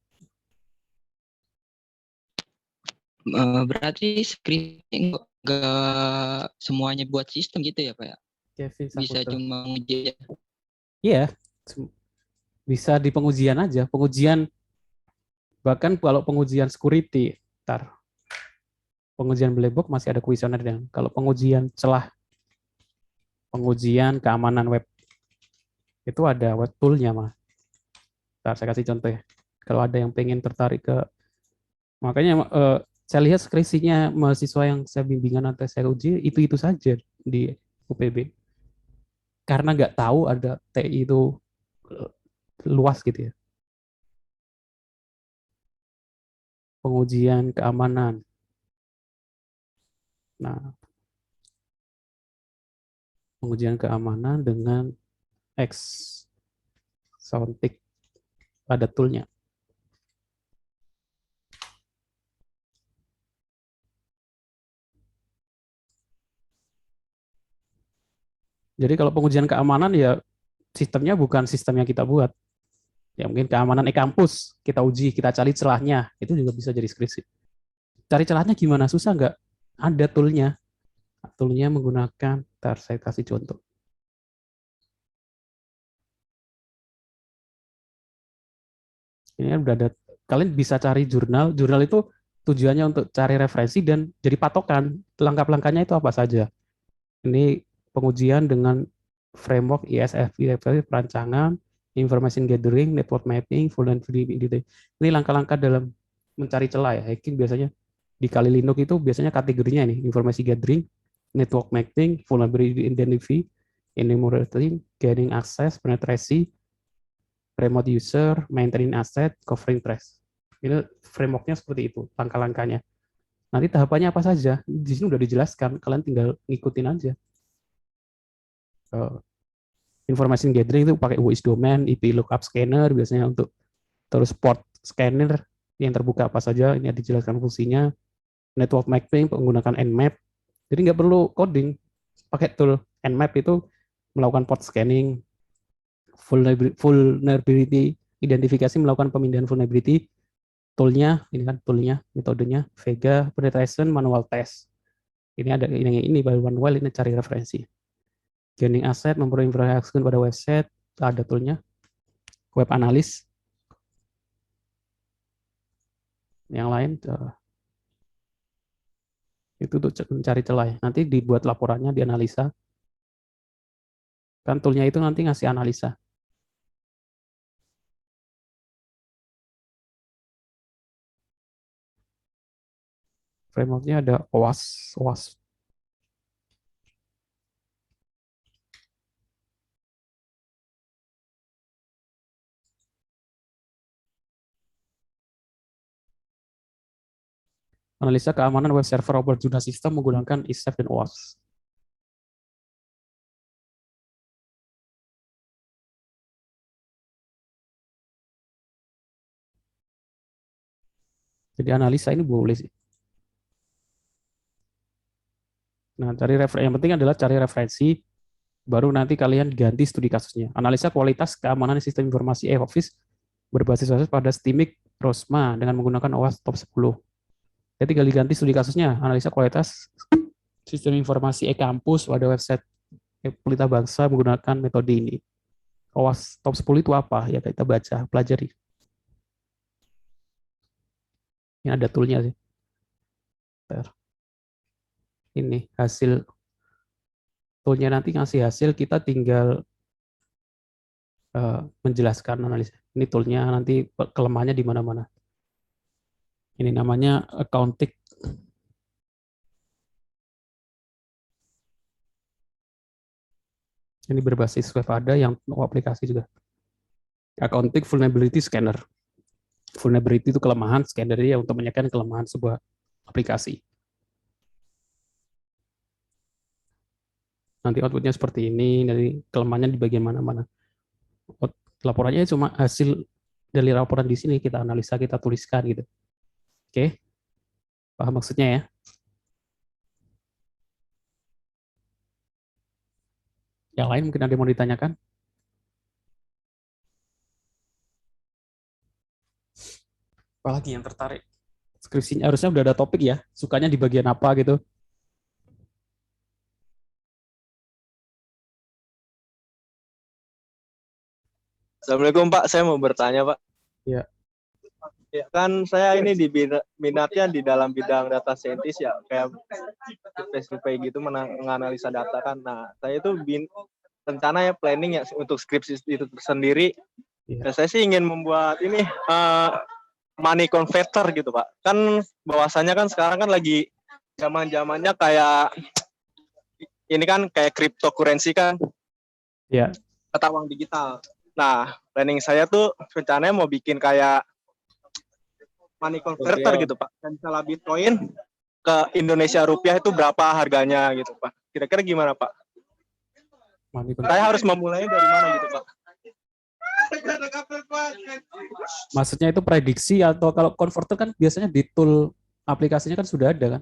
Berarti scripting nggak semuanya buat sistem gitu ya, Pak ya? Kevin Bisa Saputra. cuma uji. Iya, bisa di pengujian aja. Pengujian, bahkan kalau pengujian security, pengujian black box masih ada kuesioner. Dan kalau pengujian celah, pengujian keamanan web, itu ada web tool-nya mah. Saya kasih contoh ya. Kalau ada yang pengen tertarik ke, makanya saya lihat skripsinya mahasiswa yang saya bimbingan atau saya uji itu saja di UPB. Karena nggak tahu ada TI itu luas gitu ya. Pengujian keamanan. Nah, pengujian keamanan dengan X Soundtick ada toolnya. Jadi kalau pengujian keamanan ya sistemnya bukan sistem yang kita buat. Ya mungkin keamanan e-kampus, kita uji, kita cari celahnya, itu juga bisa jadi skripsi. Cari celahnya gimana? Susah nggak? Ada toolnya. Toolnya menggunakan, saya kasih contoh. Ini udah ada, kalian bisa cari jurnal. Jurnal itu tujuannya untuk cari referensi dan jadi patokan. Langkah-langkahnya itu apa saja. Ini pengujian dengan framework ISFP, perancangan, information gathering, network mapping, vulnerability. Ini langkah-langkah dalam mencari celah ya. Hacking biasanya di Kali Linux itu biasanya kategorinya ini, information gathering, network mapping, vulnerability identify, enumerating, gaining access, penetrasi, remote user, maintaining asset, covering trace. Ini frameworknya seperti itu, langkah-langkahnya. Nanti tahapannya apa saja, di sini udah dijelaskan, kalian tinggal ngikutin aja. Information gathering itu pakai WIS domain, IP lookup scanner biasanya untuk terus port scanner yang terbuka apa saja, ini dijelaskan fungsinya. Network mapping menggunakan Nmap, jadi nggak perlu coding, pakai tool Nmap itu melakukan port scanning, vulnerability identifikasi, melakukan pemindahan vulnerability. Toolnya, ini kan toolnya, metodenya, Vega, penetration, manual test. Ini ada ini by manual, ini cari referensi. Gaining asset, memperoleh informasi pada website, ada toolnya. Web analis. Yang lain, itu untuk mencari celah. Nanti dibuat laporannya, dianalisa. Kan toolnya itu nanti ngasih analisa. Frameworknya ada OWASP. Analisa keamanan web server operasional sistem menggunakan ISAF dan OWASP. Jadi analisa ini boleh sih. Nah, yang penting adalah cari referensi, baru nanti kalian ganti studi kasusnya. Analisa kualitas keamanan sistem informasi e-office berbasis pada STIMIC PROSMA dengan menggunakan OWASP top 10. Jadi tinggal diganti studi kasusnya, analisa kualitas sistem informasi e-kampus pada website Pelita Bangsa menggunakan metode ini. OWASP top 10 itu apa? Ya kita baca, pelajari. Ini ada toolnya sih. Ini hasil toolnya, nanti ngasih hasil, kita tinggal menjelaskan analisa. Ini toolnya nanti kelemahannya di mana-mana. Ini namanya Accounting. Ini berbasis web, ada yang aplikasi juga. Accounting Vulnerability Scanner. Vulnerability itu kelemahan, scanner ya untuk menyekan kelemahan sebuah aplikasi. Nanti outputnya seperti ini, dari kelemahannya di bagian mana-mana. Laporannya cuma hasil dari laporan di sini, kita analisa, kita tuliskan gitu. Oke, paham maksudnya ya? Yang lain mungkin ada yang mau ditanyakan? Apalagi yang tertarik? Skripsinya harusnya udah ada topik ya, sukanya di bagian apa gitu. Assalamualaikum Pak, saya mau bertanya Pak. Ya. Ya kan saya ini di minatnya di dalam bidang data scientist ya, kayak survei gitu menganalisa data kan. Nah, saya itu rencana ya planning ya untuk skripsi itu sendiri. Ya. Saya sih ingin membuat ini money converter gitu Pak. Kan bahwasanya kan sekarang kan lagi zaman-zamannya kayak ini kan kayak cryptocurrency kan. Ya. Mata uang digital. Nah, planning saya tuh rencananya mau bikin kayak money converter gitu Pak. Dan misalnya Bitcoin ke Indonesia rupiah itu berapa harganya gitu Pak. Kira-kira gimana Pak? Saya harus memulainya dari mana gitu Pak? Maksudnya itu prediksi, atau kalau converter kan biasanya di tool aplikasinya kan sudah ada kan?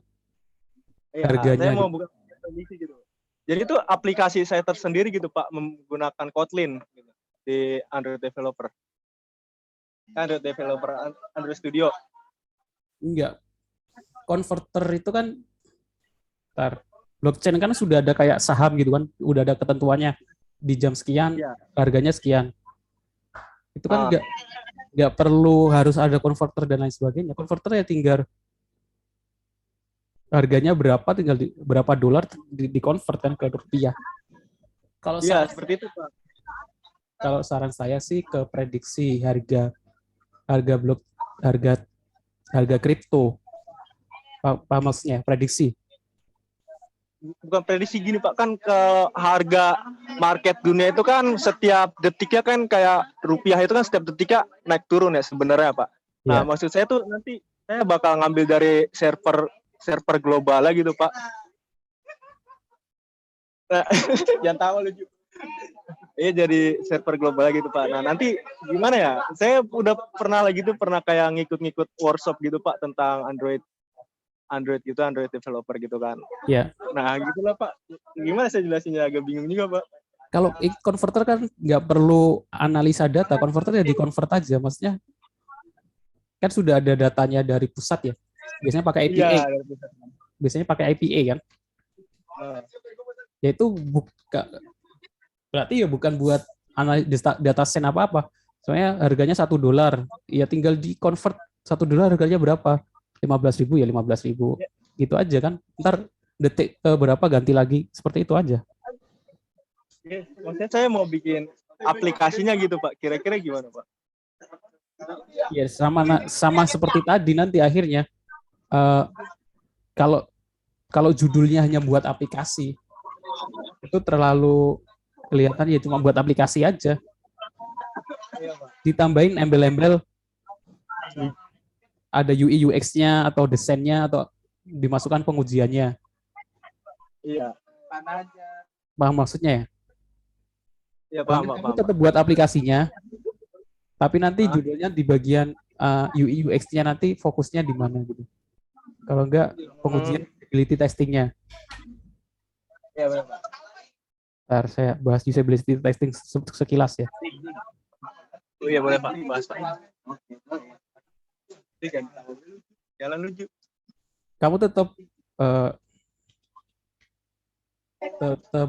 Iya, harganya. Saya mau buka prediksi gitu. Jadi itu aplikasi saya tersendiri gitu Pak, menggunakan Kotlin gitu, di Android developer. Android Studio. Enggak. Converter itu kan blockchain kan sudah ada kayak saham gitu kan, udah ada ketentuannya di jam sekian, ya, harganya sekian. Itu kan enggak perlu harus ada converter dan lain sebagainya. Converter ya tinggal harganya berapa, tinggal berapa dolar di convert kan ke rupiah. Kalau seperti itu Pak. Kalau saran saya sih ke prediksi harga kripto. Apa maksudnya prediksi? Bukan prediksi gini Pak, kan ke harga market dunia itu kan setiap detiknya kan kayak rupiah itu kan setiap detiknya naik turun ya sebenarnya Pak. Nah, maksud saya tuh nanti saya bakal ngambil dari server global lah gitu Pak. Nah, jangan tahu lucu. Iya, jadi server global gitu Pak. Nah, nanti gimana ya? Saya udah pernah kayak ngikut-ngikut workshop gitu Pak tentang Android gitu, Android developer gitu kan. Iya. Nah, gitulah Pak. Gimana saya jelasinnya, agak bingung juga Pak. Kalau converter kan nggak perlu analisa data, converter ya di convert aja. Maksudnya kan sudah ada datanya dari pusat ya. Biasanya pakai IPA. Iya, biasanya pakai IPA kan. Ya itu berarti ya bukan buat analisa data set apa-apa. Soalnya harganya $1. Ya tinggal di convert $1 harganya berapa? 15.000 ya 15.000. Gitu aja kan. Ntar detik berapa ganti lagi, seperti itu aja. Maksudnya saya mau bikin aplikasinya gitu Pak. Kira-kira gimana Pak? Ya sama seperti tadi, nanti akhirnya kalau judulnya hanya buat aplikasi, itu terlalu kelihatan ya cuma buat aplikasi aja. Ditambahin embel-embel ada UI UX-nya atau desainnya atau dimasukkan pengujiannya. Iya. Paham maksudnya ya? Iya, paham, Kamu paham. tetap buat aplikasinya, tapi nanti judulnya di bagian UI UX-nya nanti fokusnya di mana gitu. Kalau enggak pengujian usability testing-nya. Iya, benar, Pak. Ntar saya bahas usability testing sekilas ya. Oh iya, boleh Pak, bahas Pak. Jalan lucu. Kamu tetap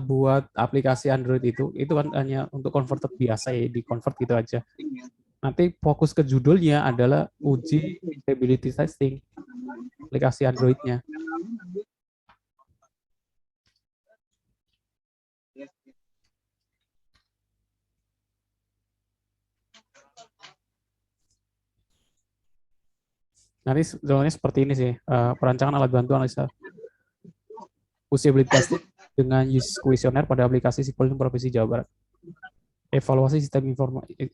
buat aplikasi Android itu kan hanya untuk converted biasa ya, di convert gitu aja. Nanti fokus ke judulnya adalah uji usability testing aplikasi Android-nya. Nanti soalnya seperti ini sih, perancangan alat bantu analisa usability testing dengan use kuesioner pada aplikasi sipol Provinsi Jawa Barat. Evaluasi sistem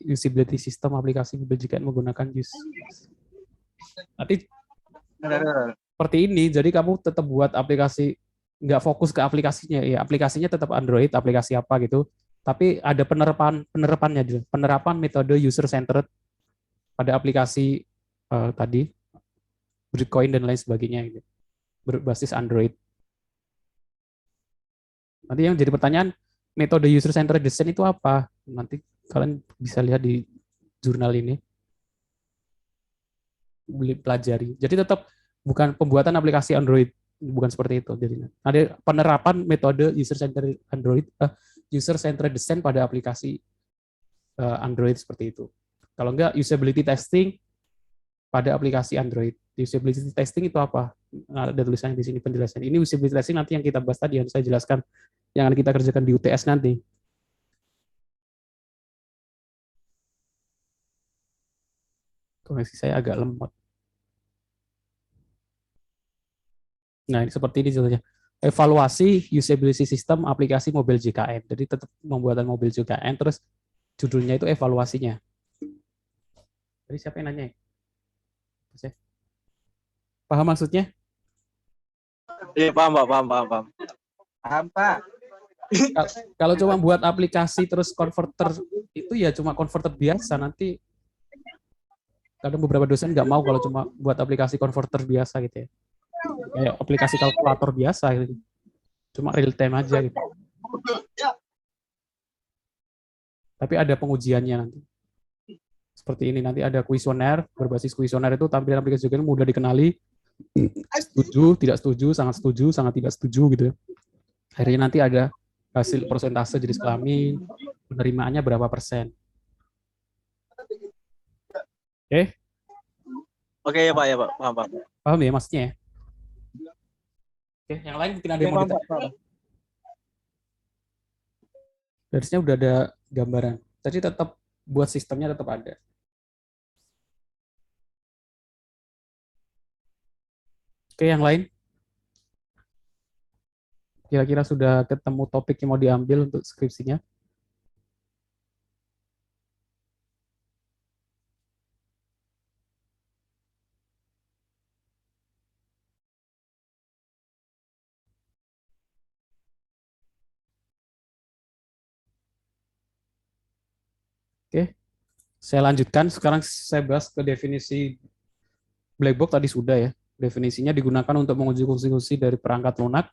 usability sistem aplikasi mobil JKN menggunakan use. Nanti seperti ini, jadi kamu tetap buat aplikasi, nggak fokus ke aplikasinya, ya aplikasinya tetap Android, aplikasi apa gitu, tapi ada penerapannya dulu, penerapan metode user centered pada aplikasi tadi, Bitcoin dan lain sebagainya, gitu, berbasis Android. Nanti yang jadi pertanyaan, metode user centered design itu apa? Nanti kalian bisa lihat di jurnal ini, pelajari. Jadi tetap bukan pembuatan aplikasi Android, bukan seperti itu. Jadi ada penerapan metode user centered Android, user centered design pada aplikasi Android seperti itu. Kalau enggak usability testing pada aplikasi Android. Usability testing itu apa? Nah, ada tulisannya di sini penjelasan. Ini usability testing nanti yang kita bahas tadi, yang saya jelaskan, yang akan kita kerjakan di UTS nanti. Koneksi saya agak lemot. Nah, ini seperti ini contohnya. Evaluasi usability system aplikasi mobil JKN. Jadi tetap pembuatan mobil JKN, terus judulnya itu evaluasinya. Jadi siapa yang nanya? Paham maksudnya? Iya, paham Pak, paham. Paham, Pak. Kalau cuma buat aplikasi terus converter itu ya cuma converter biasa, nanti kadang beberapa dosen nggak mau kalau cuma buat aplikasi converter biasa gitu ya. Kayak aplikasi kalkulator biasa gitu. Cuma real time aja gitu. Tapi ada pengujiannya nanti. Seperti ini, nanti ada kuesioner, berbasis kuesioner itu tampilan aplikasi juga mudah dikenali. Setuju, tidak setuju, sangat tidak setuju gitu ya. Akhirnya nanti ada hasil persentase jenis kelamin, penerimaannya berapa persen. Oke? Oke ya Pak, paham. Paham ya maksudnya ya? Oke, yang lain mungkin ada yang mau ditanya. Dari sini udah ada gambaran. Jadi tetap buat sistemnya tetap ada. Oke, yang lain? Kira-kira sudah ketemu topik yang mau diambil untuk skripsinya? Oke, saya lanjutkan. Sekarang saya bahas ke definisi black box tadi sudah ya. Definisinya digunakan untuk menguji fungsi-fungsi dari perangkat lunak.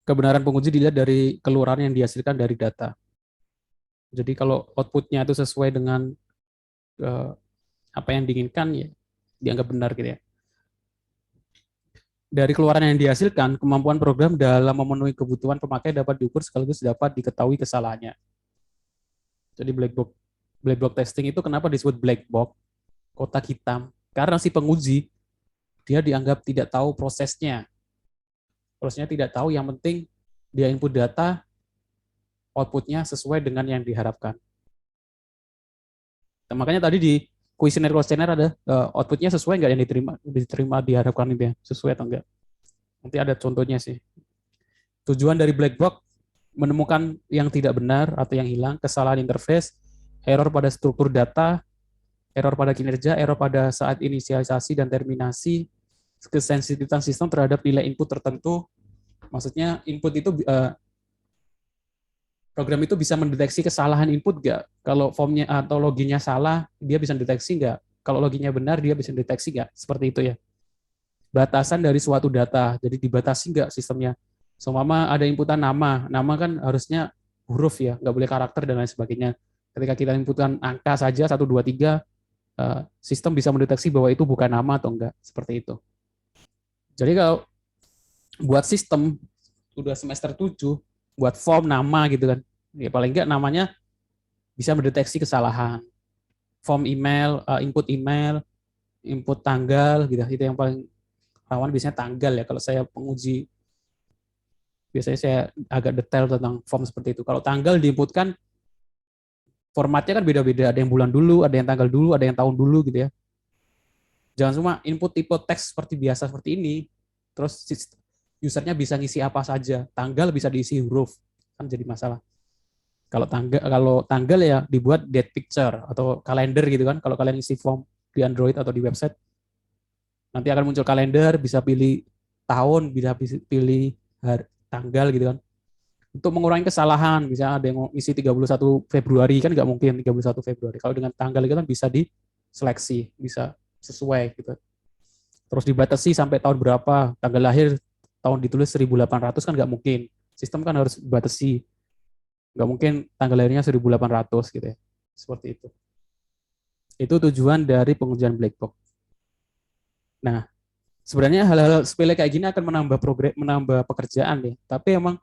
Kebenaran penguji dilihat dari keluaran yang dihasilkan dari data. Jadi kalau outputnya itu sesuai dengan apa yang diinginkan, ya dianggap benar gitu ya. Dari keluaran yang dihasilkan, kemampuan program dalam memenuhi kebutuhan pemakai dapat diukur sekaligus dapat diketahui kesalahannya. Jadi black box testing itu kenapa disebut black box, kotak hitam? Karena si penguji dia dianggap tidak tahu prosesnya. Prosesnya tidak tahu, yang penting dia input data, outputnya sesuai dengan yang diharapkan. Nah, makanya tadi di kuesioner ada outputnya sesuai nggak yang diterima diharapkan itu ya, sesuai atau enggak. Nanti ada contohnya sih. Tujuan dari black box menemukan yang tidak benar atau yang hilang, kesalahan interface, error pada struktur data, error pada kinerja, error pada saat inisialisasi dan terminasi, kesensitivitas sistem terhadap nilai input tertentu. Maksudnya input itu program itu bisa mendeteksi kesalahan input nggak? Kalau formnya atau loginnya salah, dia bisa mendeteksi nggak? Kalau loginnya benar, dia bisa mendeteksi nggak? Seperti itu ya. Batasan dari suatu data, jadi dibatasi nggak sistemnya? Seumpama ada inputan nama kan harusnya huruf ya, nggak boleh karakter dan lain sebagainya. Ketika kita inputkan angka saja 1, 2, 3, sistem bisa mendeteksi bahwa itu bukan nama atau enggak, seperti itu. Jadi kalau buat sistem udah semester 7, buat form nama gitu kan, ya paling enggak namanya bisa mendeteksi kesalahan. Form email, input tanggal gitu, itu yang paling rawan biasanya tanggal ya. Kalau saya penguji biasanya saya agak detail tentang form seperti itu. Kalau tanggal diinputkan, formatnya kan beda-beda, ada yang bulan dulu, ada yang tanggal dulu, ada yang tahun dulu gitu ya. Jangan cuma input tipe teks seperti biasa seperti ini, terus usernya bisa ngisi apa saja, tanggal bisa diisi huruf, kan jadi masalah. Kalau tanggal ya dibuat date picture atau kalender gitu kan, kalau kalian isi form di Android atau di website, nanti akan muncul kalender, bisa pilih tahun, bisa pilih hari, tanggal gitu kan. Untuk mengurangi kesalahan, misalnya ada yang isi 31 Februari, kan nggak mungkin 31 Februari. Kalau dengan tanggal itu kan bisa diseleksi, bisa sesuai gitu. Terus dibatasi sampai tahun berapa, tanggal lahir tahun ditulis 1800 kan nggak mungkin. Sistem kan harus dibatasi. Nggak mungkin tanggal lahirnya 1800 gitu ya. Seperti itu. Itu tujuan dari pengujian black box. Nah, sebenarnya hal-hal sepele kayak gini akan menambah pekerjaan ya. Tapi emang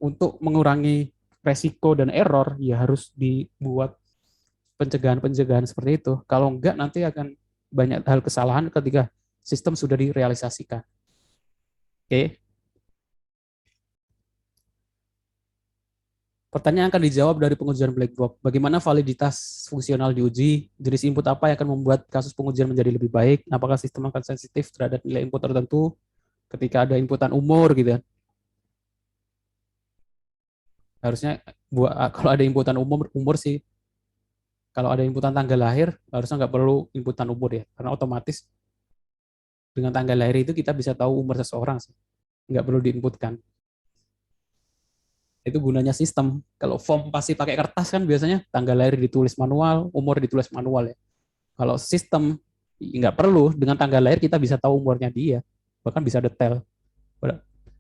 untuk mengurangi resiko dan error, ya harus dibuat pencegahan-pencegahan seperti itu. Kalau enggak, nanti akan banyak hal kesalahan ketika sistem sudah direalisasikan. Oke. Pertanyaan akan dijawab dari pengujian black box. Bagaimana validitas fungsional diuji? Jenis input apa yang akan membuat kasus pengujian menjadi lebih baik? Apakah sistem akan sensitif terhadap nilai input tertentu ketika ada inputan umur gitu ya? Harusnya kalau ada inputan umur sih, kalau ada inputan tanggal lahir harusnya nggak perlu inputan umur ya, karena otomatis dengan tanggal lahir itu kita bisa tahu umur seseorang sih, nggak perlu diinputkan. Itu gunanya sistem. Kalau form pasti pakai kertas kan biasanya tanggal lahir ditulis manual, umur ditulis manual ya. Kalau sistem nggak perlu, dengan tanggal lahir kita bisa tahu umurnya dia, bahkan bisa detail.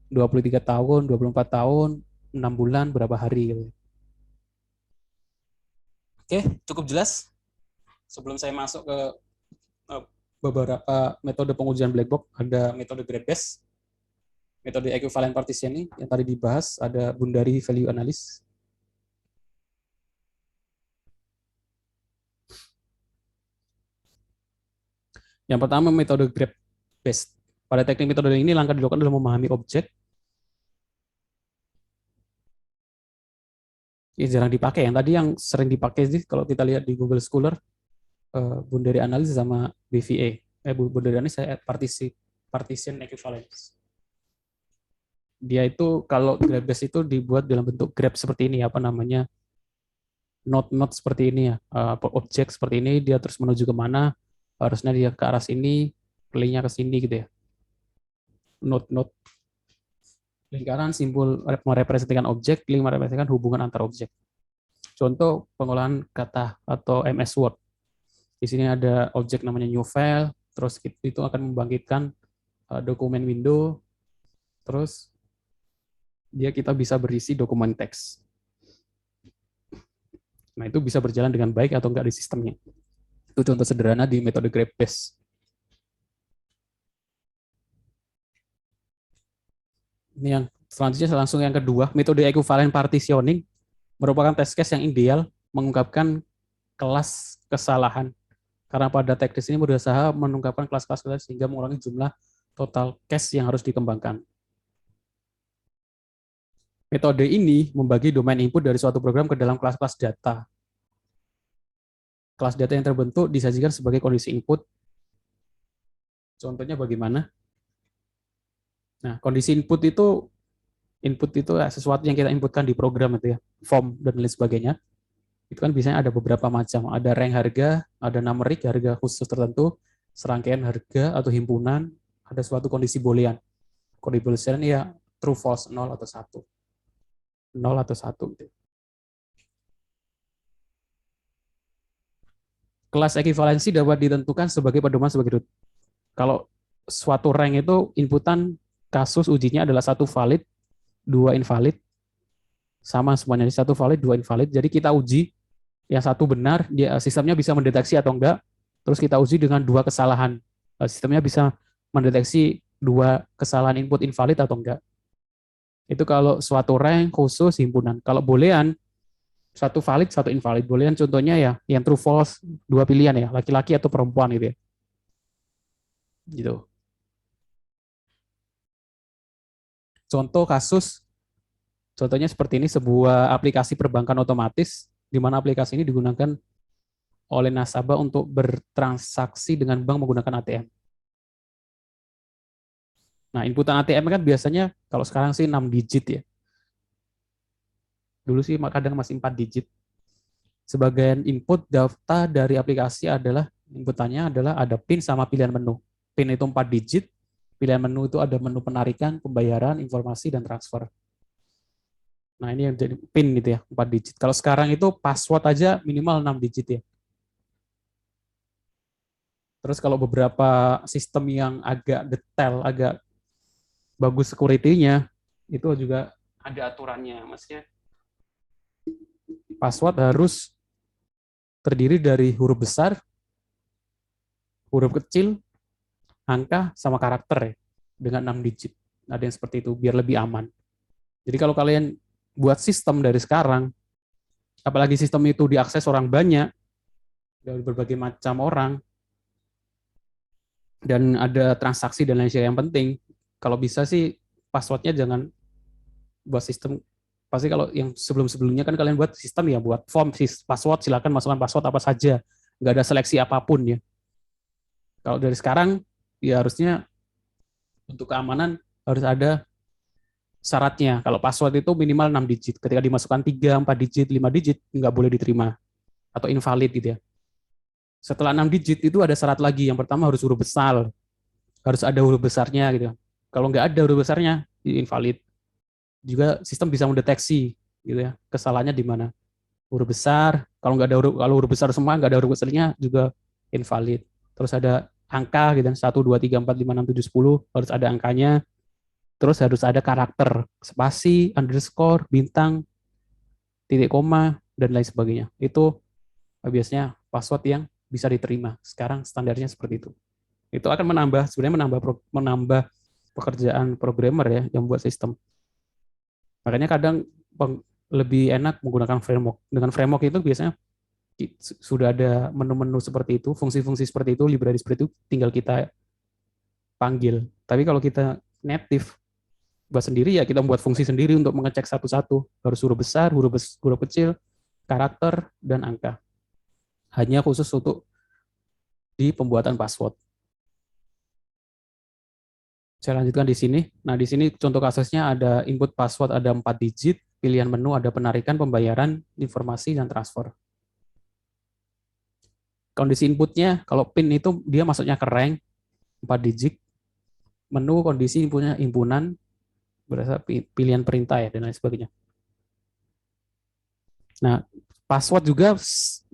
23 tahun, 24 tahun, 6 bulan, berapa hari gitu. Oke, cukup jelas. Sebelum saya masuk ke beberapa metode pengujian black box, ada metode grade based, metode equivalent partitioning yang tadi dibahas, ada Bundari value analysis. Yang pertama metode grade based. Pada teknik metode ini langkah dilakukan adalah memahami objek. Ya, jarang dipakai. Yang tadi yang sering dipakai sih kalau kita lihat di Google Scholar, Bundari analysis sama BVA. Bundari analysis saya partition equivalence. Dia itu kalau graph based itu dibuat dalam bentuk graph seperti ini, apa namanya, node seperti ini ya, objek seperti ini, dia terus menuju kemana, harusnya dia ke arah sini, play-nya ke sini gitu ya. Node lingkaran simbol merepresentasikan objek, link merepresentasikan hubungan antar objek. Contoh pengolahan kata atau MS Word. Di sini ada objek namanya new file, terus itu akan membangkitkan dokumen window, terus kita bisa berisi dokumen teks. Nah, itu bisa berjalan dengan baik atau enggak di sistemnya. Itu contoh sederhana di metode graph based. Ini yang selanjutnya langsung yang kedua, metode equivalent partitioning merupakan test case yang ideal mengungkapkan kelas kesalahan. Karena pada teknis ini berusaha mengungkapkan kelas-kelas sehingga mengurangi jumlah total case yang harus dikembangkan. Metode ini membagi domain input dari suatu program ke dalam kelas-kelas data. kelas data yang terbentuk disajikan sebagai kondisi input. Contohnya bagaimana? Nah, kondisi input itu sesuatu yang kita inputkan di program itu ya, form dan lain sebagainya. Itu kan biasanya ada beberapa macam, ada rank harga, ada numerik harga khusus tertentu, serangkaian harga atau himpunan, ada suatu kondisi boolean. Kondisi boolean ya true false 0 atau 1. 0 atau 1 gitu. Kelas ekivalensi dapat ditentukan sebagai pedoman sebagai berikut. Kalau suatu rank itu inputan kasus ujinya adalah 1 valid, 2 invalid, sama semuanya, 1 valid, 2 invalid. Jadi kita uji yang 1 benar, sistemnya bisa mendeteksi atau enggak. Terus kita uji dengan 2 kesalahan, sistemnya bisa mendeteksi 2 kesalahan input invalid atau enggak. Itu kalau suatu rank khusus himpunan. Kalau boolean 1 valid, 1 invalid. Boolean contohnya ya yang true false 2 pilihan ya, laki-laki atau perempuan gitu ya. Gitu. Contoh kasus, contohnya seperti ini, sebuah aplikasi perbankan otomatis, di mana aplikasi ini digunakan oleh nasabah untuk bertransaksi dengan bank menggunakan ATM. Nah, inputan ATM kan biasanya, kalau sekarang sih 6 digit ya. Dulu sih kadang masih 4 digit. Sebagian input data dari aplikasi adalah, inputannya adalah ada PIN sama pilihan menu. PIN itu 4 digit, pilihan menu itu ada menu penarikan, pembayaran, informasi, dan transfer. Nah, ini yang jadi PIN gitu ya, 4 digit. Kalau sekarang itu password aja minimal 6 digit ya. Terus kalau beberapa sistem yang agak detail, agak bagus security-nya, itu juga ada aturannya. Maksudnya password harus terdiri dari huruf besar, huruf kecil, angka, sama karakter ya, dengan 6 digit. Ada yang seperti itu, biar lebih aman. Jadi kalau kalian buat sistem dari sekarang, apalagi sistem itu diakses orang banyak, dari berbagai macam orang, dan ada transaksi dan lain sebagainya, yang penting, kalau bisa sih passwordnya jangan buat sistem. Pasti kalau yang sebelum-sebelumnya kan kalian buat sistem ya, buat form password, silakan masukkan password apa saja, nggak ada seleksi apapun ya. Kalau dari sekarang ya harusnya untuk keamanan harus ada syaratnya. Kalau password itu minimal 6 digit. Ketika dimasukkan 3, 4 digit, 5 digit, nggak boleh diterima. Atau invalid gitu ya. Setelah 6 digit itu ada syarat lagi. Yang pertama harus huruf besar. Harus ada huruf besarnya gitu. Kalau nggak ada huruf besarnya, invalid. Juga sistem bisa mendeteksi gitu ya, kesalahannya di mana. Huruf besar, kalau nggak ada kalau huruf besar semua, nggak ada huruf besarnya juga invalid. Terus ada angka gitu, 1, 2, 3, 4, 5, 6, 7, 10, harus ada angkanya. Terus harus ada karakter, spasi, underscore, bintang, titik koma, dan lain sebagainya. Itu biasanya password yang bisa diterima. Sekarang standarnya seperti itu. Itu akan sebenarnya menambah pekerjaan programmer ya, yang buat sistem. Makanya kadang lebih enak menggunakan framework. Dengan framework itu biasanya sudah ada menu-menu seperti itu, fungsi-fungsi seperti itu, library seperti itu, tinggal kita panggil. Tapi kalau kita native, buat sendiri ya kita membuat fungsi sendiri untuk mengecek satu-satu. Harus huruf besar, huruf kecil, karakter, dan angka. Hanya khusus untuk di pembuatan password. Saya lanjutkan di sini. Nah, di sini contoh kasusnya ada input password ada 4 digit, pilihan menu ada penarikan, pembayaran, informasi, dan transfer. Kondisi inputnya, kalau PIN itu dia masuknya ke rank, 4 digit. Menu kondisi inputnya himpunan, berdasar pilihan perintah ya, dan lain sebagainya. Nah, password juga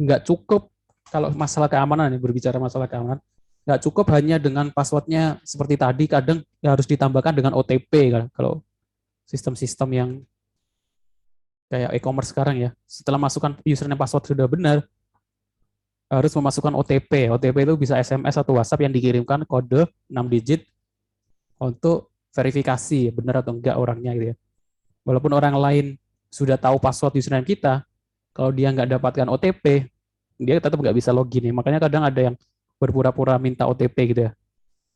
nggak cukup kalau masalah keamanan, berbicara masalah keamanan, nggak cukup hanya dengan passwordnya seperti tadi, kadang ya harus ditambahkan dengan OTP kan. Kalau sistem-sistem yang kayak e-commerce sekarang ya, setelah masukkan username password sudah benar, harus memasukkan OTP. OTP itu bisa SMS atau WhatsApp yang dikirimkan kode 6 digit untuk verifikasi benar atau enggak orangnya gitu ya. Walaupun orang lain sudah tahu password username kita, kalau dia nggak dapatkan OTP, dia tetap nggak bisa login ya. Makanya kadang ada yang berpura-pura minta OTP gitu ya.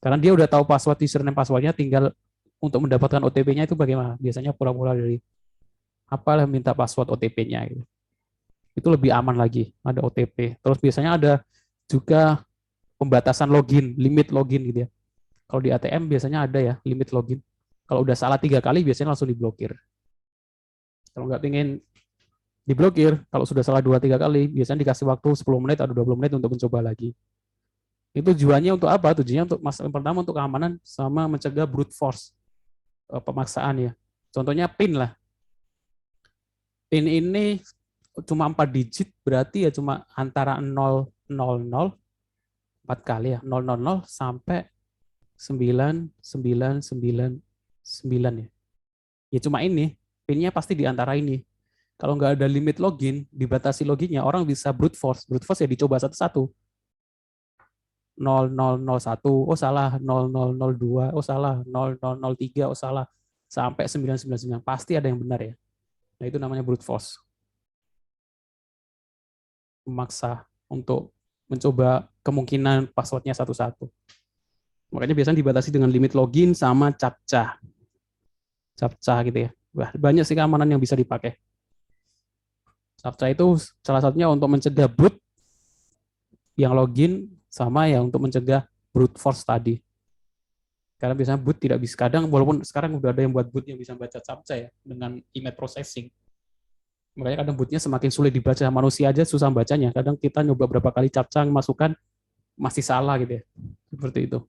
Karena dia udah tahu password username passwordnya, tinggal untuk mendapatkan OTP-nya itu bagaimana? Biasanya pura-pura dari apalah minta password OTP-nya gitu. Itu lebih aman lagi, ada OTP. Terus biasanya ada juga pembatasan login, limit login gitu ya. Kalau di ATM biasanya ada ya limit login. Kalau udah salah 3 kali biasanya langsung diblokir. Kalau nggak pengen diblokir, kalau sudah salah 2-3 kali, biasanya dikasih waktu 10 menit atau 20 menit untuk mencoba lagi. Itu tujuannya untuk apa? Tujuannya untuk yang pertama untuk keamanan sama mencegah brute force, pemaksaan ya. Contohnya PIN lah. PIN ini cuma 4 digit, berarti ya cuma antara 000 4 kali ya, 000 sampai 9999 ya. Ya cuma ini, PIN-nya pasti di antara ini. Kalau nggak ada limit login, dibatasi loginnya, orang bisa brute force. Brute force ya dicoba satu-satu. 0001, oh salah, 0002, oh salah, 0003, oh salah, sampai 999. Pasti ada yang benar ya. Nah itu namanya brute force. Memaksa untuk mencoba kemungkinan passwordnya satu-satu. Makanya biasanya dibatasi dengan limit login sama captcha. Captcha gitu ya. Wah, banyak sih keamanan yang bisa dipakai. Captcha itu salah satunya untuk mencegah boot yang login sama ya untuk mencegah brute force tadi. Karena biasanya boot tidak bisa, kadang walaupun sekarang udah ada yang buat boot yang bisa baca captcha ya dengan image processing. Makanya kadang bootnya semakin sulit dibaca, manusia aja susah bacanya. Kadang kita nyoba berapa kali captcha masukkan masih salah gitu ya. Seperti itu.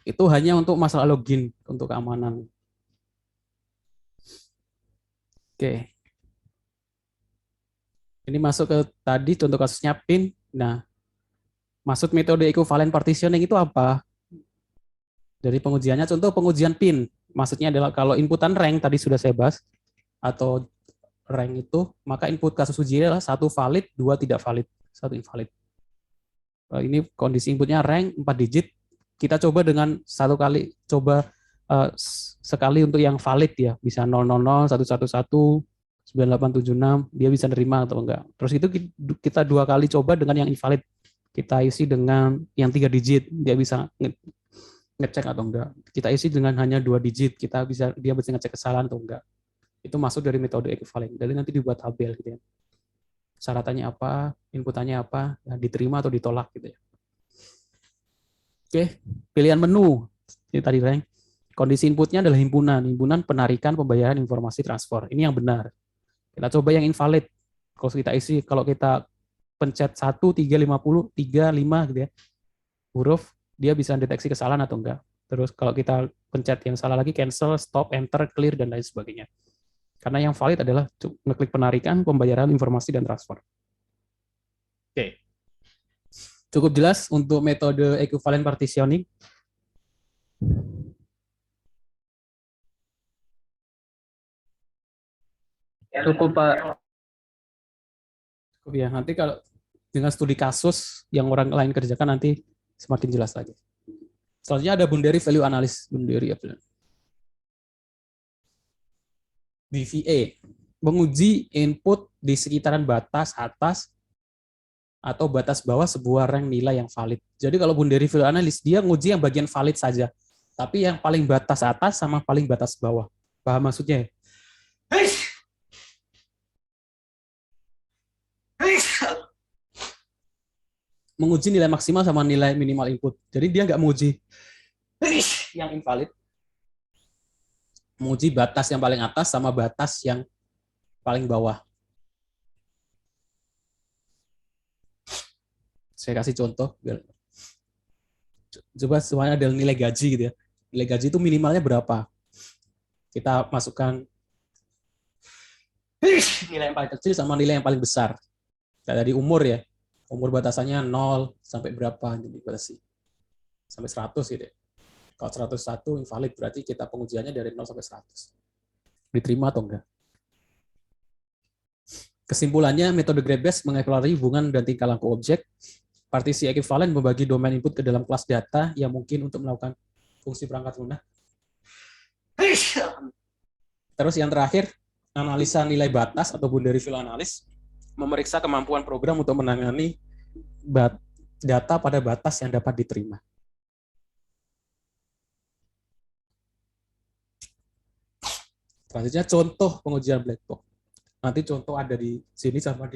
Itu hanya untuk masalah login, untuk keamanan. Oke. Ini masuk ke tadi contoh kasusnya PIN. Nah, maksud metode equivalent partitioning itu apa? Dari pengujiannya, contoh pengujian PIN. Maksudnya adalah kalau inputan rank tadi sudah saya bahas, atau rank itu, maka input kasus uji adalah 1 valid, 2 tidak valid, 1 invalid. Ini kondisi inputnya rank 4 digit. Kita coba dengan 1 kali, coba sekali untuk yang valid ya, bisa 000, 111, 9876, dia bisa nerima atau enggak. Terus itu kita 2 kali coba dengan yang invalid. Kita isi dengan yang 3 digit, dia bisa ngecek atau enggak. Kita isi dengan hanya 2 digit, dia bisa ngecek kesalahan atau enggak. Itu masuk dari metode equivalent. Jadi nanti dibuat tabel gitu ya. Syaratannya apa, inputannya apa, ya, diterima atau ditolak gitu ya. Oke, pilihan menu. Ini tadi rank. Kondisi inputnya adalah himpunan penarikan pembayaran informasi transfer. Ini yang benar. Kita coba yang invalid. Kalau kita isi, kalau kita pencet 1, 3, 50, 3, 5 gitu ya, huruf, dia bisa deteksi kesalahan atau enggak. Terus kalau kita pencet yang salah lagi, cancel, stop, enter, clear, dan lain sebagainya. Karena yang valid adalah ngeklik penarikan, pembayaran informasi, dan transfer. Oke. Cukup jelas untuk metode equivalent partitioning. Cukup, Pak. Cukup ya. Nanti kalau dengan studi kasus yang orang lain kerjakan nanti semakin jelas lagi. Selanjutnya ada boundary value analysis. BVA. Menguji input di sekitaran batas atas atau batas bawah sebuah rank nilai yang valid. Jadi kalau boundary value analysis, dia nguji yang bagian valid saja. Tapi yang paling batas atas sama paling batas bawah. Paham maksudnya ya? Menguji nilai maksimal sama nilai minimal input. Jadi dia nggak menguji yang invalid, menguji batas yang paling atas sama batas yang paling bawah. Saya kasih contoh. Coba semuanya ada nilai gaji gitu ya. Nilai gaji itu minimalnya berapa? Kita masukkan nilai yang paling kecil sama nilai yang paling besar. Kayak dari umur ya. Umur batasannya 0 sampai berapa jadi batasi. Sampai 100 gitu ya. Kalau 101 invalid berarti kita pengujiannya dari 0 sampai 100. Diterima atau enggak? Kesimpulannya, metode grab-based mengeksplorasi hubungan dan tingkah laku objek. Partisi equivalent membagi domain input ke dalam kelas data yang mungkin untuk melakukan fungsi perangkat lunak. Terus yang terakhir, analisa nilai batas atau boundary value analysis, memeriksa kemampuan program untuk menangani data pada batas yang dapat diterima. Selanjutnya contoh pengujian black box. Nanti contoh ada di sini sama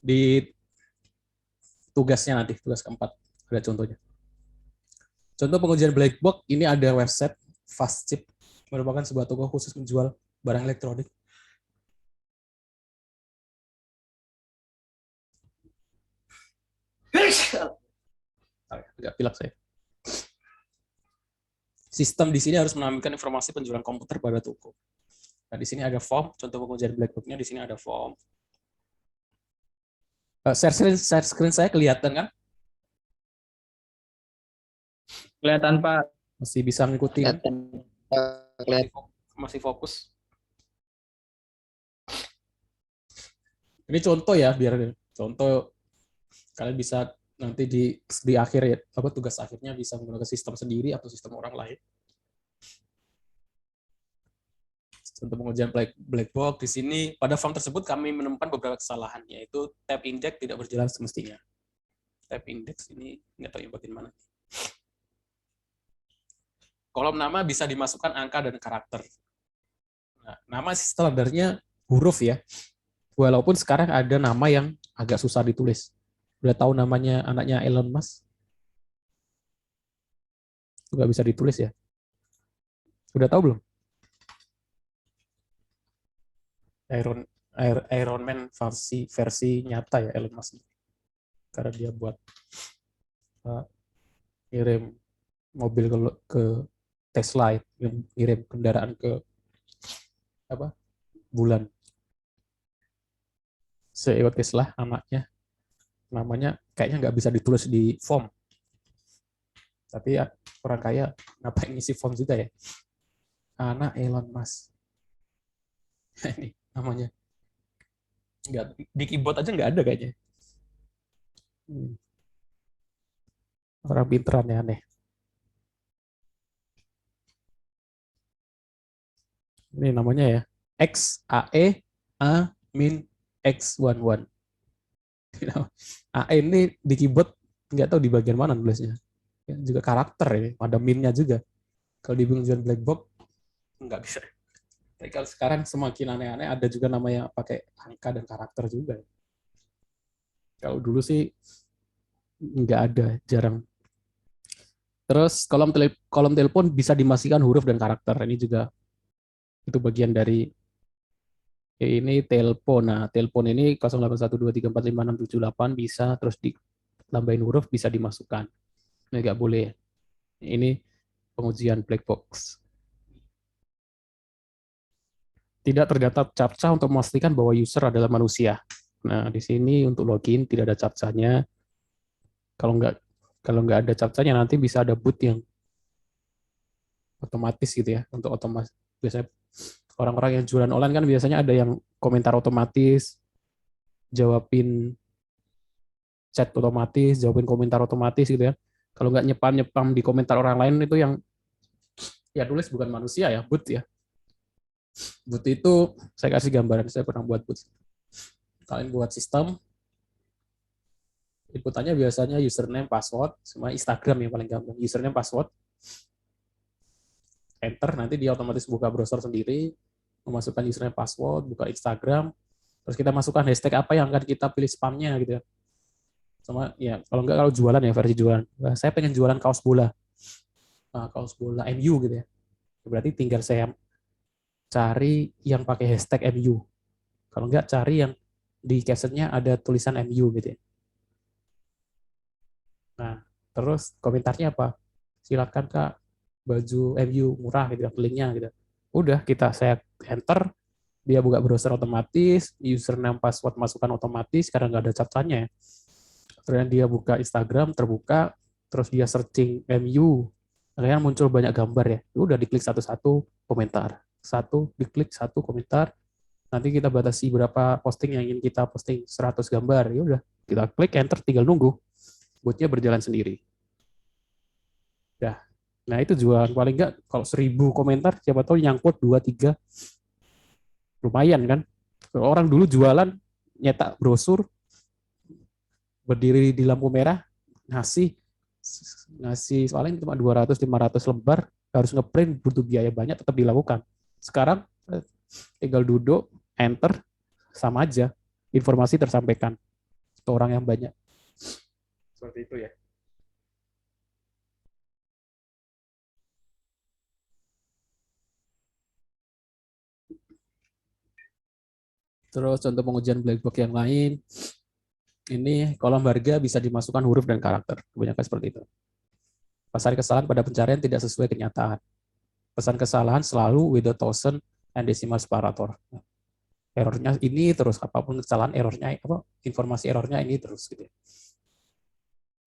di tugasnya nanti, tugas keempat ada contohnya. Contoh pengujian black box, ini ada website Fastchip, merupakan sebuah toko khusus menjual barang elektronik. Agak pilek saya. Sistem di sini harus menampilkan informasi penjualan komputer pada toko. Nah, di sini ada form, contoh pengujian black box-nya di sini ada form. Share screen saya kelihatan kan? Kelihatan Pak. Masih bisa mengikuti kan? Masih fokus. Ini contoh ya, biar contoh kalian bisa nanti di akhir ya, apa tugas akhirnya bisa menggunakan sistem sendiri atau sistem orang lain. Untuk pengujian black box di sini pada form tersebut kami menemukan beberapa kesalahan, yaitu tab index tidak berjalan semestinya. Tab index ini nggak tahu yang bagian mana. Kolom nama bisa dimasukkan angka dan karakter. Nah, nama standarnya huruf ya. Walaupun sekarang ada nama yang agak susah ditulis. Udah tahu namanya anaknya Elon Musk? Nggak bisa ditulis ya. Udah tahu belum? Iron Man versi nyata ya Elon Musk. Karena dia buat ngirim mobil ke Tesla, ngirim kendaraan ke bulan. CEO Tesla namanya kayaknya nggak bisa ditulis di form. Tapi ya, orang kaya ngapain ngisi form juga ya? Anak Elon Musk. Ini namanya. Nggak, di keyboard aja nggak ada kayaknya. Orang pinteran ya, aneh. Ini namanya ya, XAE X11. AE ini di keyboard nggak tahu di bagian mana tulisnya. Ya, juga karakter ini, ada min-nya juga. Kalau di pengujian black box nggak bisa. Tapi kalau sekarang semakin aneh-aneh, ada juga namanya pakai angka dan karakter juga. Kalau dulu sih nggak ada, jarang. Terus kolom telepon bisa dimasukkan huruf dan karakter. Ini juga itu bagian dari ini telepon. Nah, telepon ini 0812345678 bisa, terus ditambahin huruf bisa dimasukkan. Ini nggak boleh. Ini pengujian black box. Tidak terdapat captcha untuk memastikan bahwa user adalah manusia. Nah, di sini untuk login tidak ada captcha-nya. Kalau nggak ada captcha-nya nanti bisa ada boot yang otomatis gitu ya, untuk otomatis. Biasanya orang-orang yang jualan online kan biasanya ada yang komentar otomatis, jawabin chat otomatis, jawabin komentar otomatis gitu ya. Kalau nggak nyepam di komentar orang lain itu yang ya tulis bukan manusia ya, bot ya. Bot itu saya kasih gambaran, saya pernah buat bot. Kalian buat sistem, inputannya biasanya username, password, sama Instagram yang paling gampang. Username, password, enter, nanti dia otomatis buka browser sendiri, memasukkan username, password, buka Instagram, terus kita masukkan hashtag apa yang akan kita pilih spamnya gitu ya. Sama ya kalau enggak, kalau jualan ya versi jualan. Nah, saya pengen jualan kaos bola. Nah, kaos bola MU gitu ya. Berarti tinggal saya cari yang pakai hashtag MU. Kalau enggak cari yang di caption-nya ada tulisan MU gitu ya. Nah, terus komentarnya apa? Silakan Kak, baju MU murah gitu, linknya gitu. Udah saya enter, dia buka browser otomatis, username password masukkan otomatis karena nggak ada captcha-nya ya. Terus dia buka Instagram, terbuka, terus dia searching MU, kalian muncul banyak gambar ya. Udah diklik satu-satu komentar, diklik satu komentar. Nanti kita batasi berapa posting yang ingin kita posting, 100 gambar. Ya udah, kita klik enter, tinggal nunggu. Botnya berjalan sendiri. Nah itu jualan paling nggak kalau 1000 komentar, siapa tahu nyangkut 2-3, lumayan kan. Kalau orang dulu jualan nyetak brosur, berdiri di lampu merah, ngasih soalnya cuma 200-500 lembar, harus ngeprint, butuh biaya banyak, tetap dilakukan. Sekarang tinggal duduk, enter, sama aja. Informasi tersampaikan ke orang yang banyak. Seperti itu ya. Terus contoh pengujian black box yang lain, ini kolom harga bisa dimasukkan huruf dan karakter. Kebanyakan seperti itu. Pesan kesalahan pada pencarian tidak sesuai kenyataan. Pesan kesalahan selalu with a thousand and decimal separator. Errornya ini terus, apapun kesalahan errornya, informasi errornya ini terus gitu.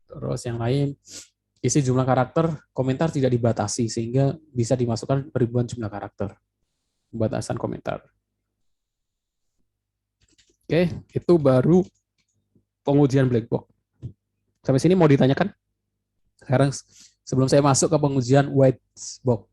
Terus yang lain, isi jumlah karakter, komentar tidak dibatasi sehingga bisa dimasukkan ribuan jumlah karakter. Pembatasan komentar. Oke, itu baru pengujian black box. Sampai sini mau ditanyakan? Sekarang sebelum saya masuk ke pengujian white box.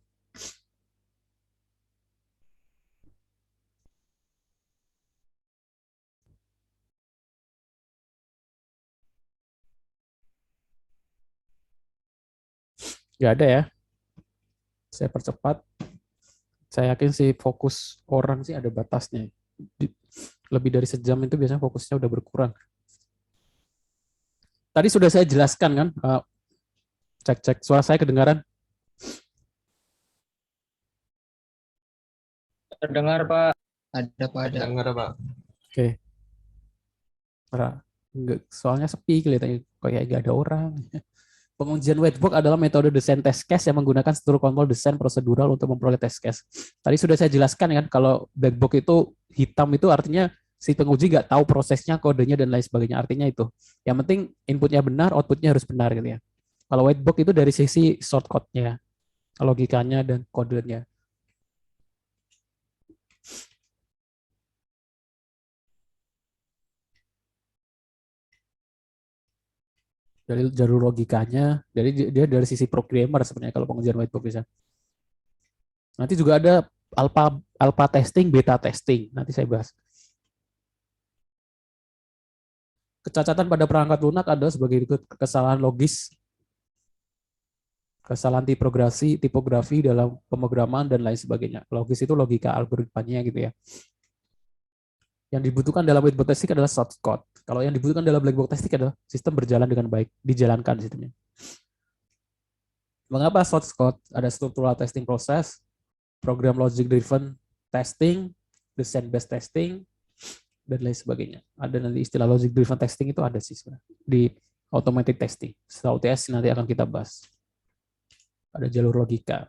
Nggak ada ya. Saya percepat. Saya yakin sih fokus orang sih ada batasnya. Lebih dari sejam itu biasanya fokusnya udah berkurang. Tadi sudah saya jelaskan kan. Cek suara saya kedengaran? Terdengar, Pak. Ada Pak, ada. Dengar, Pak. Oke. Soalnya sepi kelihatannya, kayak nggak ada orang. Pengujian whiteboard adalah metode desain test case yang menggunakan struktur kontrol desain prosedural untuk memperoleh test case. Tadi sudah saya jelaskan kan, kalau black box itu hitam itu artinya si penguji nggak tahu prosesnya, kodenya, dan lain sebagainya. Artinya itu. Yang penting inputnya benar, outputnya harus benar gitu ya. Kalau whitebox itu dari sisi shortcut-nya, logikanya, dan kodenya. Dari jalur logikanya, dari dia dari sisi programmer sebenarnya kalau pengujian whitebox bisa. Nanti juga ada alpha testing, beta testing. Nanti saya bahas. Kecacatan pada perangkat lunak adalah sebagai berikut: kesalahan logis, kesalahan tipografi dalam pemrograman, dan lain sebagainya. Logis itu logika algoritmanya gitu ya. Yang dibutuhkan dalam whitebox testing adalah source code. Kalau yang dibutuhkan dalam black box testing adalah sistem berjalan dengan baik, dijalankan sistemnya. Mengapa source code? Ada structural testing proses, program logic driven testing, design based testing, dan lain sebagainya. Ada nanti istilah logic driven testing itu ada sih sebenarnya di automatic testing. Setelah UTS nanti akan kita bahas. Ada jalur logika.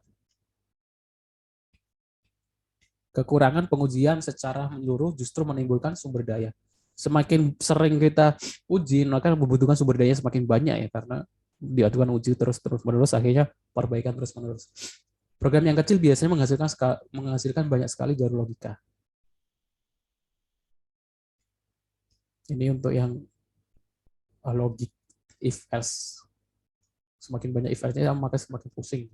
Kekurangan pengujian secara menyeluruh justru menimbulkan sumber daya. Semakin sering kita uji, maka membutuhkan sumber daya semakin banyak ya, karena diadukan uji terus-menerus, akhirnya perbaikan terus-menerus. Program yang kecil biasanya menghasilkan banyak sekali jalur logika. Ini untuk yang logik if else. Semakin banyak if else-nya, maka semakin pusing.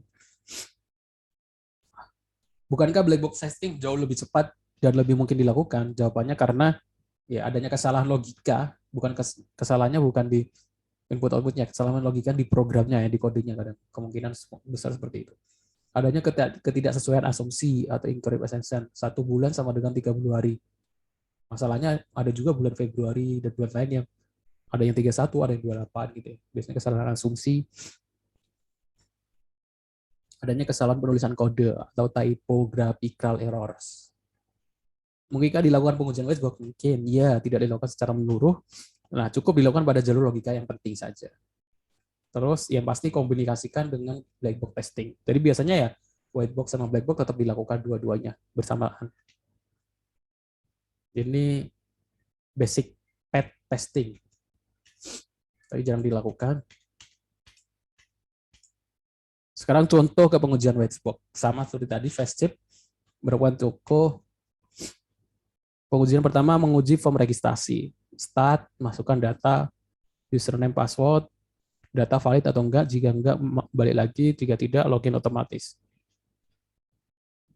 Bukankah black box testing jauh lebih cepat dan lebih mungkin dilakukan? Jawabannya karena ya adanya kesalahan logika, bukan kesalahannya bukan di input outputnya, kesalahan logika di programnya ya, di kodenya kadang. Kemungkinan besar seperti itu. Adanya ketidaksesuaian asumsi atau incorrect assumption. 1 bulan sama dengan 30 hari. Masalahnya ada juga bulan Februari dan bulan lain yang ada yang 31, ada yang 28 gitu ya. Biasanya kesalahan asumsi. Adanya kesalahan penulisan kode atau typographical errors. Mungkinkah dilakukan pengujian whitebox? Mungkin, ya, tidak dilakukan secara menyeluruh. Nah, cukup dilakukan pada jalur logika yang penting saja. Terus, yang pasti komunikasikan dengan black box testing. Jadi biasanya ya, whitebox sama black box tetap dilakukan dua-duanya bersamaan. Ini basic path testing. Tapi jarang dilakukan. Sekarang contoh ke pengujian whitebox. Sama seperti tadi, fast chip, merupakan toko. Pengujian pertama menguji form registrasi. Start, masukkan data, username, password, data valid atau enggak, jika enggak balik lagi, jika tidak login otomatis.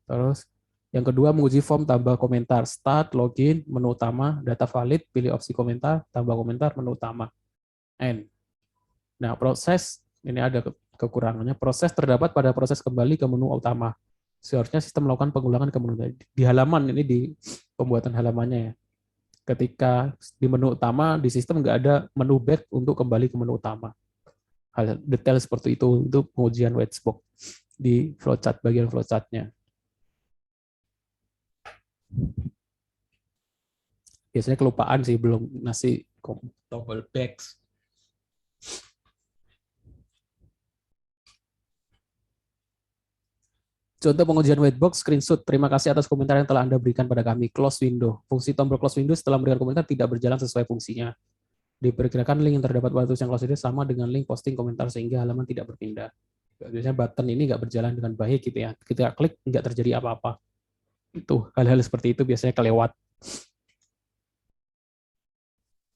Terus yang kedua menguji form tambah komentar. Start, login, menu utama, data valid, pilih opsi komentar, tambah komentar, menu utama. End. Nah, proses, ini ada kekurangannya. Proses terdapat pada proses kembali ke menu utama. seharusnya sistem melakukan pengulangan ke menu di halaman ini, di pembuatan halamannya ya. Ketika di menu utama di sistem nggak ada menu back untuk kembali ke menu utama. Hal detail seperti itu untuk pengujian Wedgebox di flowchart, bagian flowchart-nya. Biasanya kelupaan sih, belum ngasih double backs. Contoh pengujian Whitebox, screenshot. Terima kasih atas komentar yang telah Anda berikan pada kami. Close window. Fungsi tombol close window setelah memberikan komentar tidak berjalan sesuai fungsinya. Diperkirakan link yang terdapat pada tulisan close window sama dengan link posting komentar sehingga halaman tidak berpindah. Biasanya button ini nggak berjalan dengan baik gitu ya. Kita klik nggak terjadi apa-apa. Itu hal-hal seperti itu biasanya kelewat.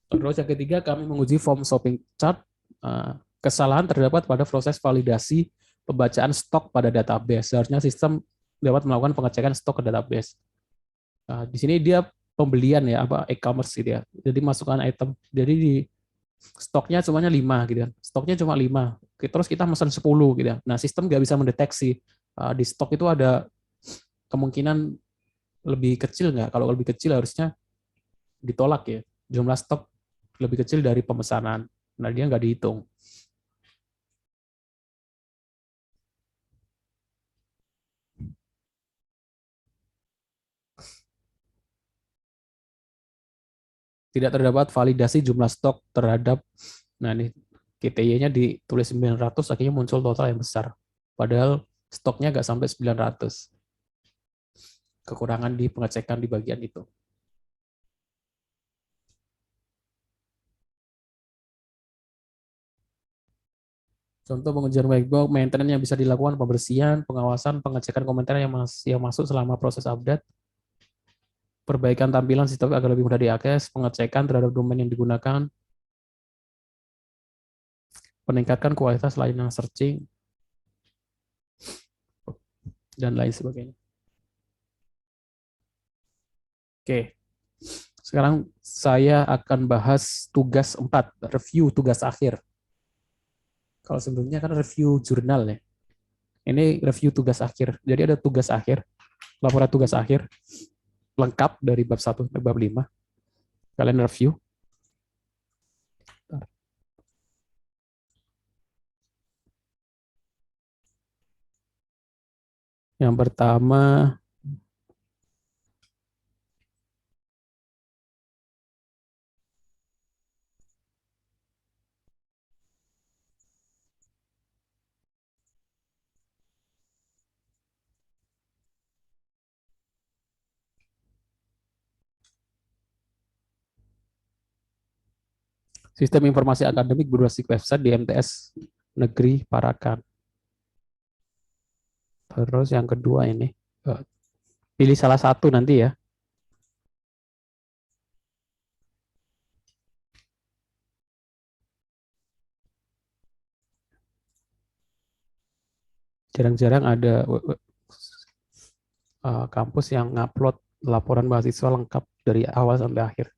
Terus yang ketiga, kami menguji form shopping chart. Kesalahan terdapat pada proses validasi pembacaan stok pada database. Seharusnya sistem dapat melakukan pengecekan stok ke database. Di sini dia pembelian ya, apa e-commerce gitu ya. Jadi masukkan item. Jadi di stoknya cuma 5 gitu kan. Stoknya cuma 5. Terus kita pesan 10 gitu ya. Nah, sistem nggak bisa mendeteksi di stok itu ada kemungkinan lebih kecil nggak? Kalau lebih kecil harusnya ditolak ya. Jumlah stok lebih kecil dari pemesanan. Nah, dia nggak dihitung. Tidak terdapat validasi jumlah stok terhadap, nah ini KTY-nya ditulis 900, akhirnya muncul total yang besar. Padahal stoknya nggak sampai 900. Kekurangan di pengecekan di bagian itu. Contoh pengujian Whitebox, maintenance yang bisa dilakukan, pembersihan, pengawasan, pengecekan komentar yang masuk selama proses update, perbaikan tampilan sistem agar lebih mudah diakses, pengecekan terhadap domain yang digunakan, meningkatkan kualitas layanan searching, dan lain sebagainya. Oke, sekarang saya akan bahas tugas 4, review tugas akhir. Kalau sebelumnya kan review jurnal ya. Ini review tugas akhir. Jadi ada tugas akhir, laporan tugas akhir, lengkap dari bab 1 sampai bab 5. Kalian review. Yang pertama, sistem informasi akademik berbasis website di MTS Negeri Parakan. Terus yang kedua ini, pilih salah satu nanti ya. Jarang-jarang ada kampus yang ngupload laporan mahasiswa lengkap dari awal sampai akhir.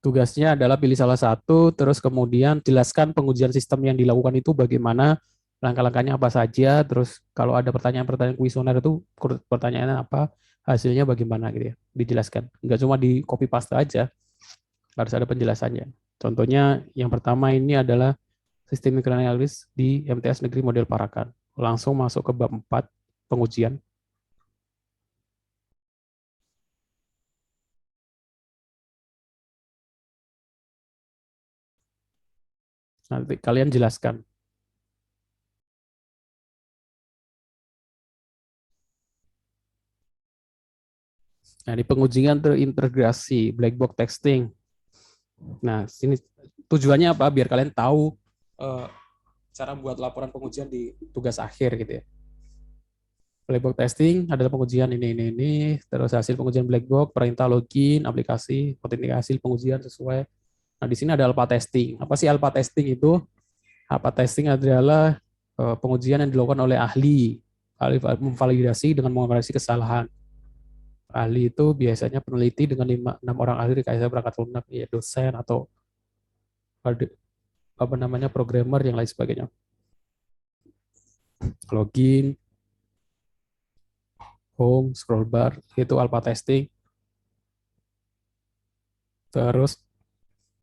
Tugasnya adalah pilih salah satu, terus kemudian jelaskan pengujian sistem yang dilakukan itu bagaimana, langkah-langkahnya apa saja, terus kalau ada pertanyaan-pertanyaan kuesioner itu pertanyaannya apa, hasilnya bagaimana gitu ya, dijelaskan. Nggak cuma di copy paste aja, harus ada penjelasannya. Contohnya yang pertama ini adalah sistem mikroanalisis di MTS Negeri Model Parakan. Langsung masuk ke bab 4, pengujian. Nanti kalian jelaskan. Nah, di pengujian terintegrasi, black box testing. Nah, sini tujuannya apa? Biar kalian tahu cara buat laporan pengujian di tugas akhir gitu ya. Black box testing adalah pengujian ini. Terus hasil pengujian black box, perintah login, aplikasi, autentikasi pengujian sesuai. Nah, di sini ada alpha testing. Apa sih alpha testing itu? Alpha testing adalah pengujian yang dilakukan oleh ahli memvalidasi dengan mengoreksi kesalahan. Ahli itu biasanya peneliti dengan 6 orang ahli kayak perangkat lunak, ya dosen atau programmer yang lain sebagainya. login, home, scroll bar, itu alpha testing. Terus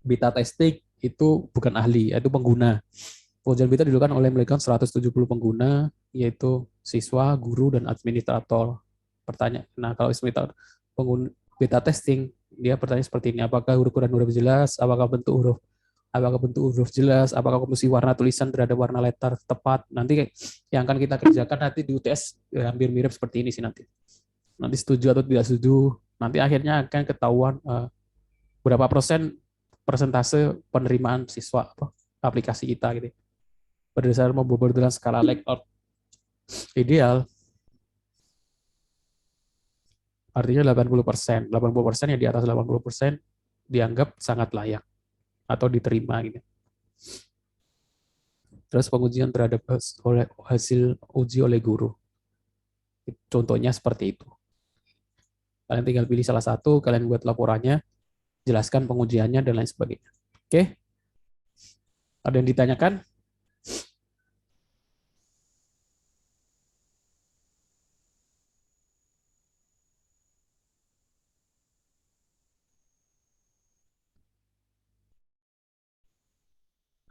beta testing itu bukan ahli, itu pengguna. Pengujian beta dilakukan oleh melibatkan 170 pengguna, yaitu siswa, guru, dan administrator. Pertanyaan. Nah, kalau pengguna beta testing, dia bertanya seperti ini: apakah ukuran huruf jelas? Apakah bentuk huruf jelas? Apakah komposisi warna tulisan terhadap warna letter tepat? Nanti yang akan kita kerjakan nanti di UTS hampir mirip seperti ini sih nanti. Nanti setuju atau tidak setuju. Nanti akhirnya akan ketahuan berapa persentase penerimaan siswa aplikasi kita gitu. Berdasarkan pembobolan skala layout ideal, artinya 80%. 80% yang di atas 80% dianggap sangat layak atau diterima gitu. Terus pengujian terhadap hasil uji oleh guru. Contohnya seperti itu. Kalian tinggal pilih salah satu, kalian buat laporannya, jelaskan pengujiannya dan lain sebagainya. Oke? Ada yang ditanyakan?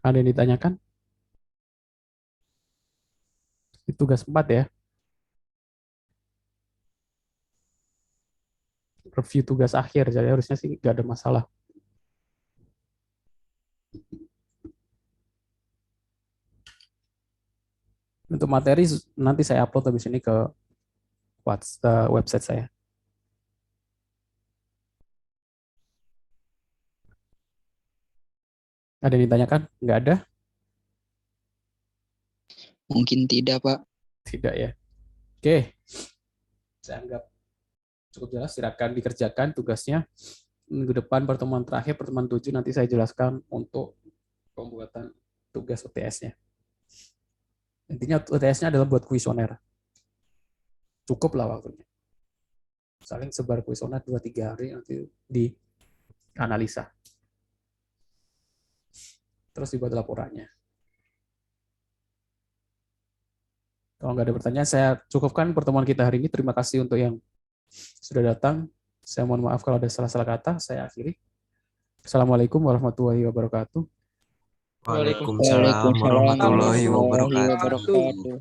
Ada yang ditanyakan? Itu tugas 4 ya. Review tugas akhir, jadi harusnya sih nggak ada masalah. Untuk materi nanti saya upload habis ini ke website saya. Ada yang ditanyakan? Nggak ada? Mungkin tidak, Pak. Tidak ya. Oke. Saya anggap cukup jelas. Silakan dikerjakan tugasnya. Minggu depan pertemuan terakhir, pertemuan 7, nanti saya jelaskan untuk pembuatan tugas UTS-nya. Intinya UTS-nya adalah buat kuesioner. Cukup lah waktunya. Saling sebar kuesioner 2-3 hari nanti dianalisa. Terus dibuat laporannya. Kalau nggak ada pertanyaan, saya cukupkan pertemuan kita hari ini. Terima kasih untuk yang sudah datang. Saya mohon maaf kalau ada salah-salah kata. Saya akhiri. Assalamualaikum warahmatullahi wabarakatuh. Waalaikumsalam warahmatullahi wabarakatuh.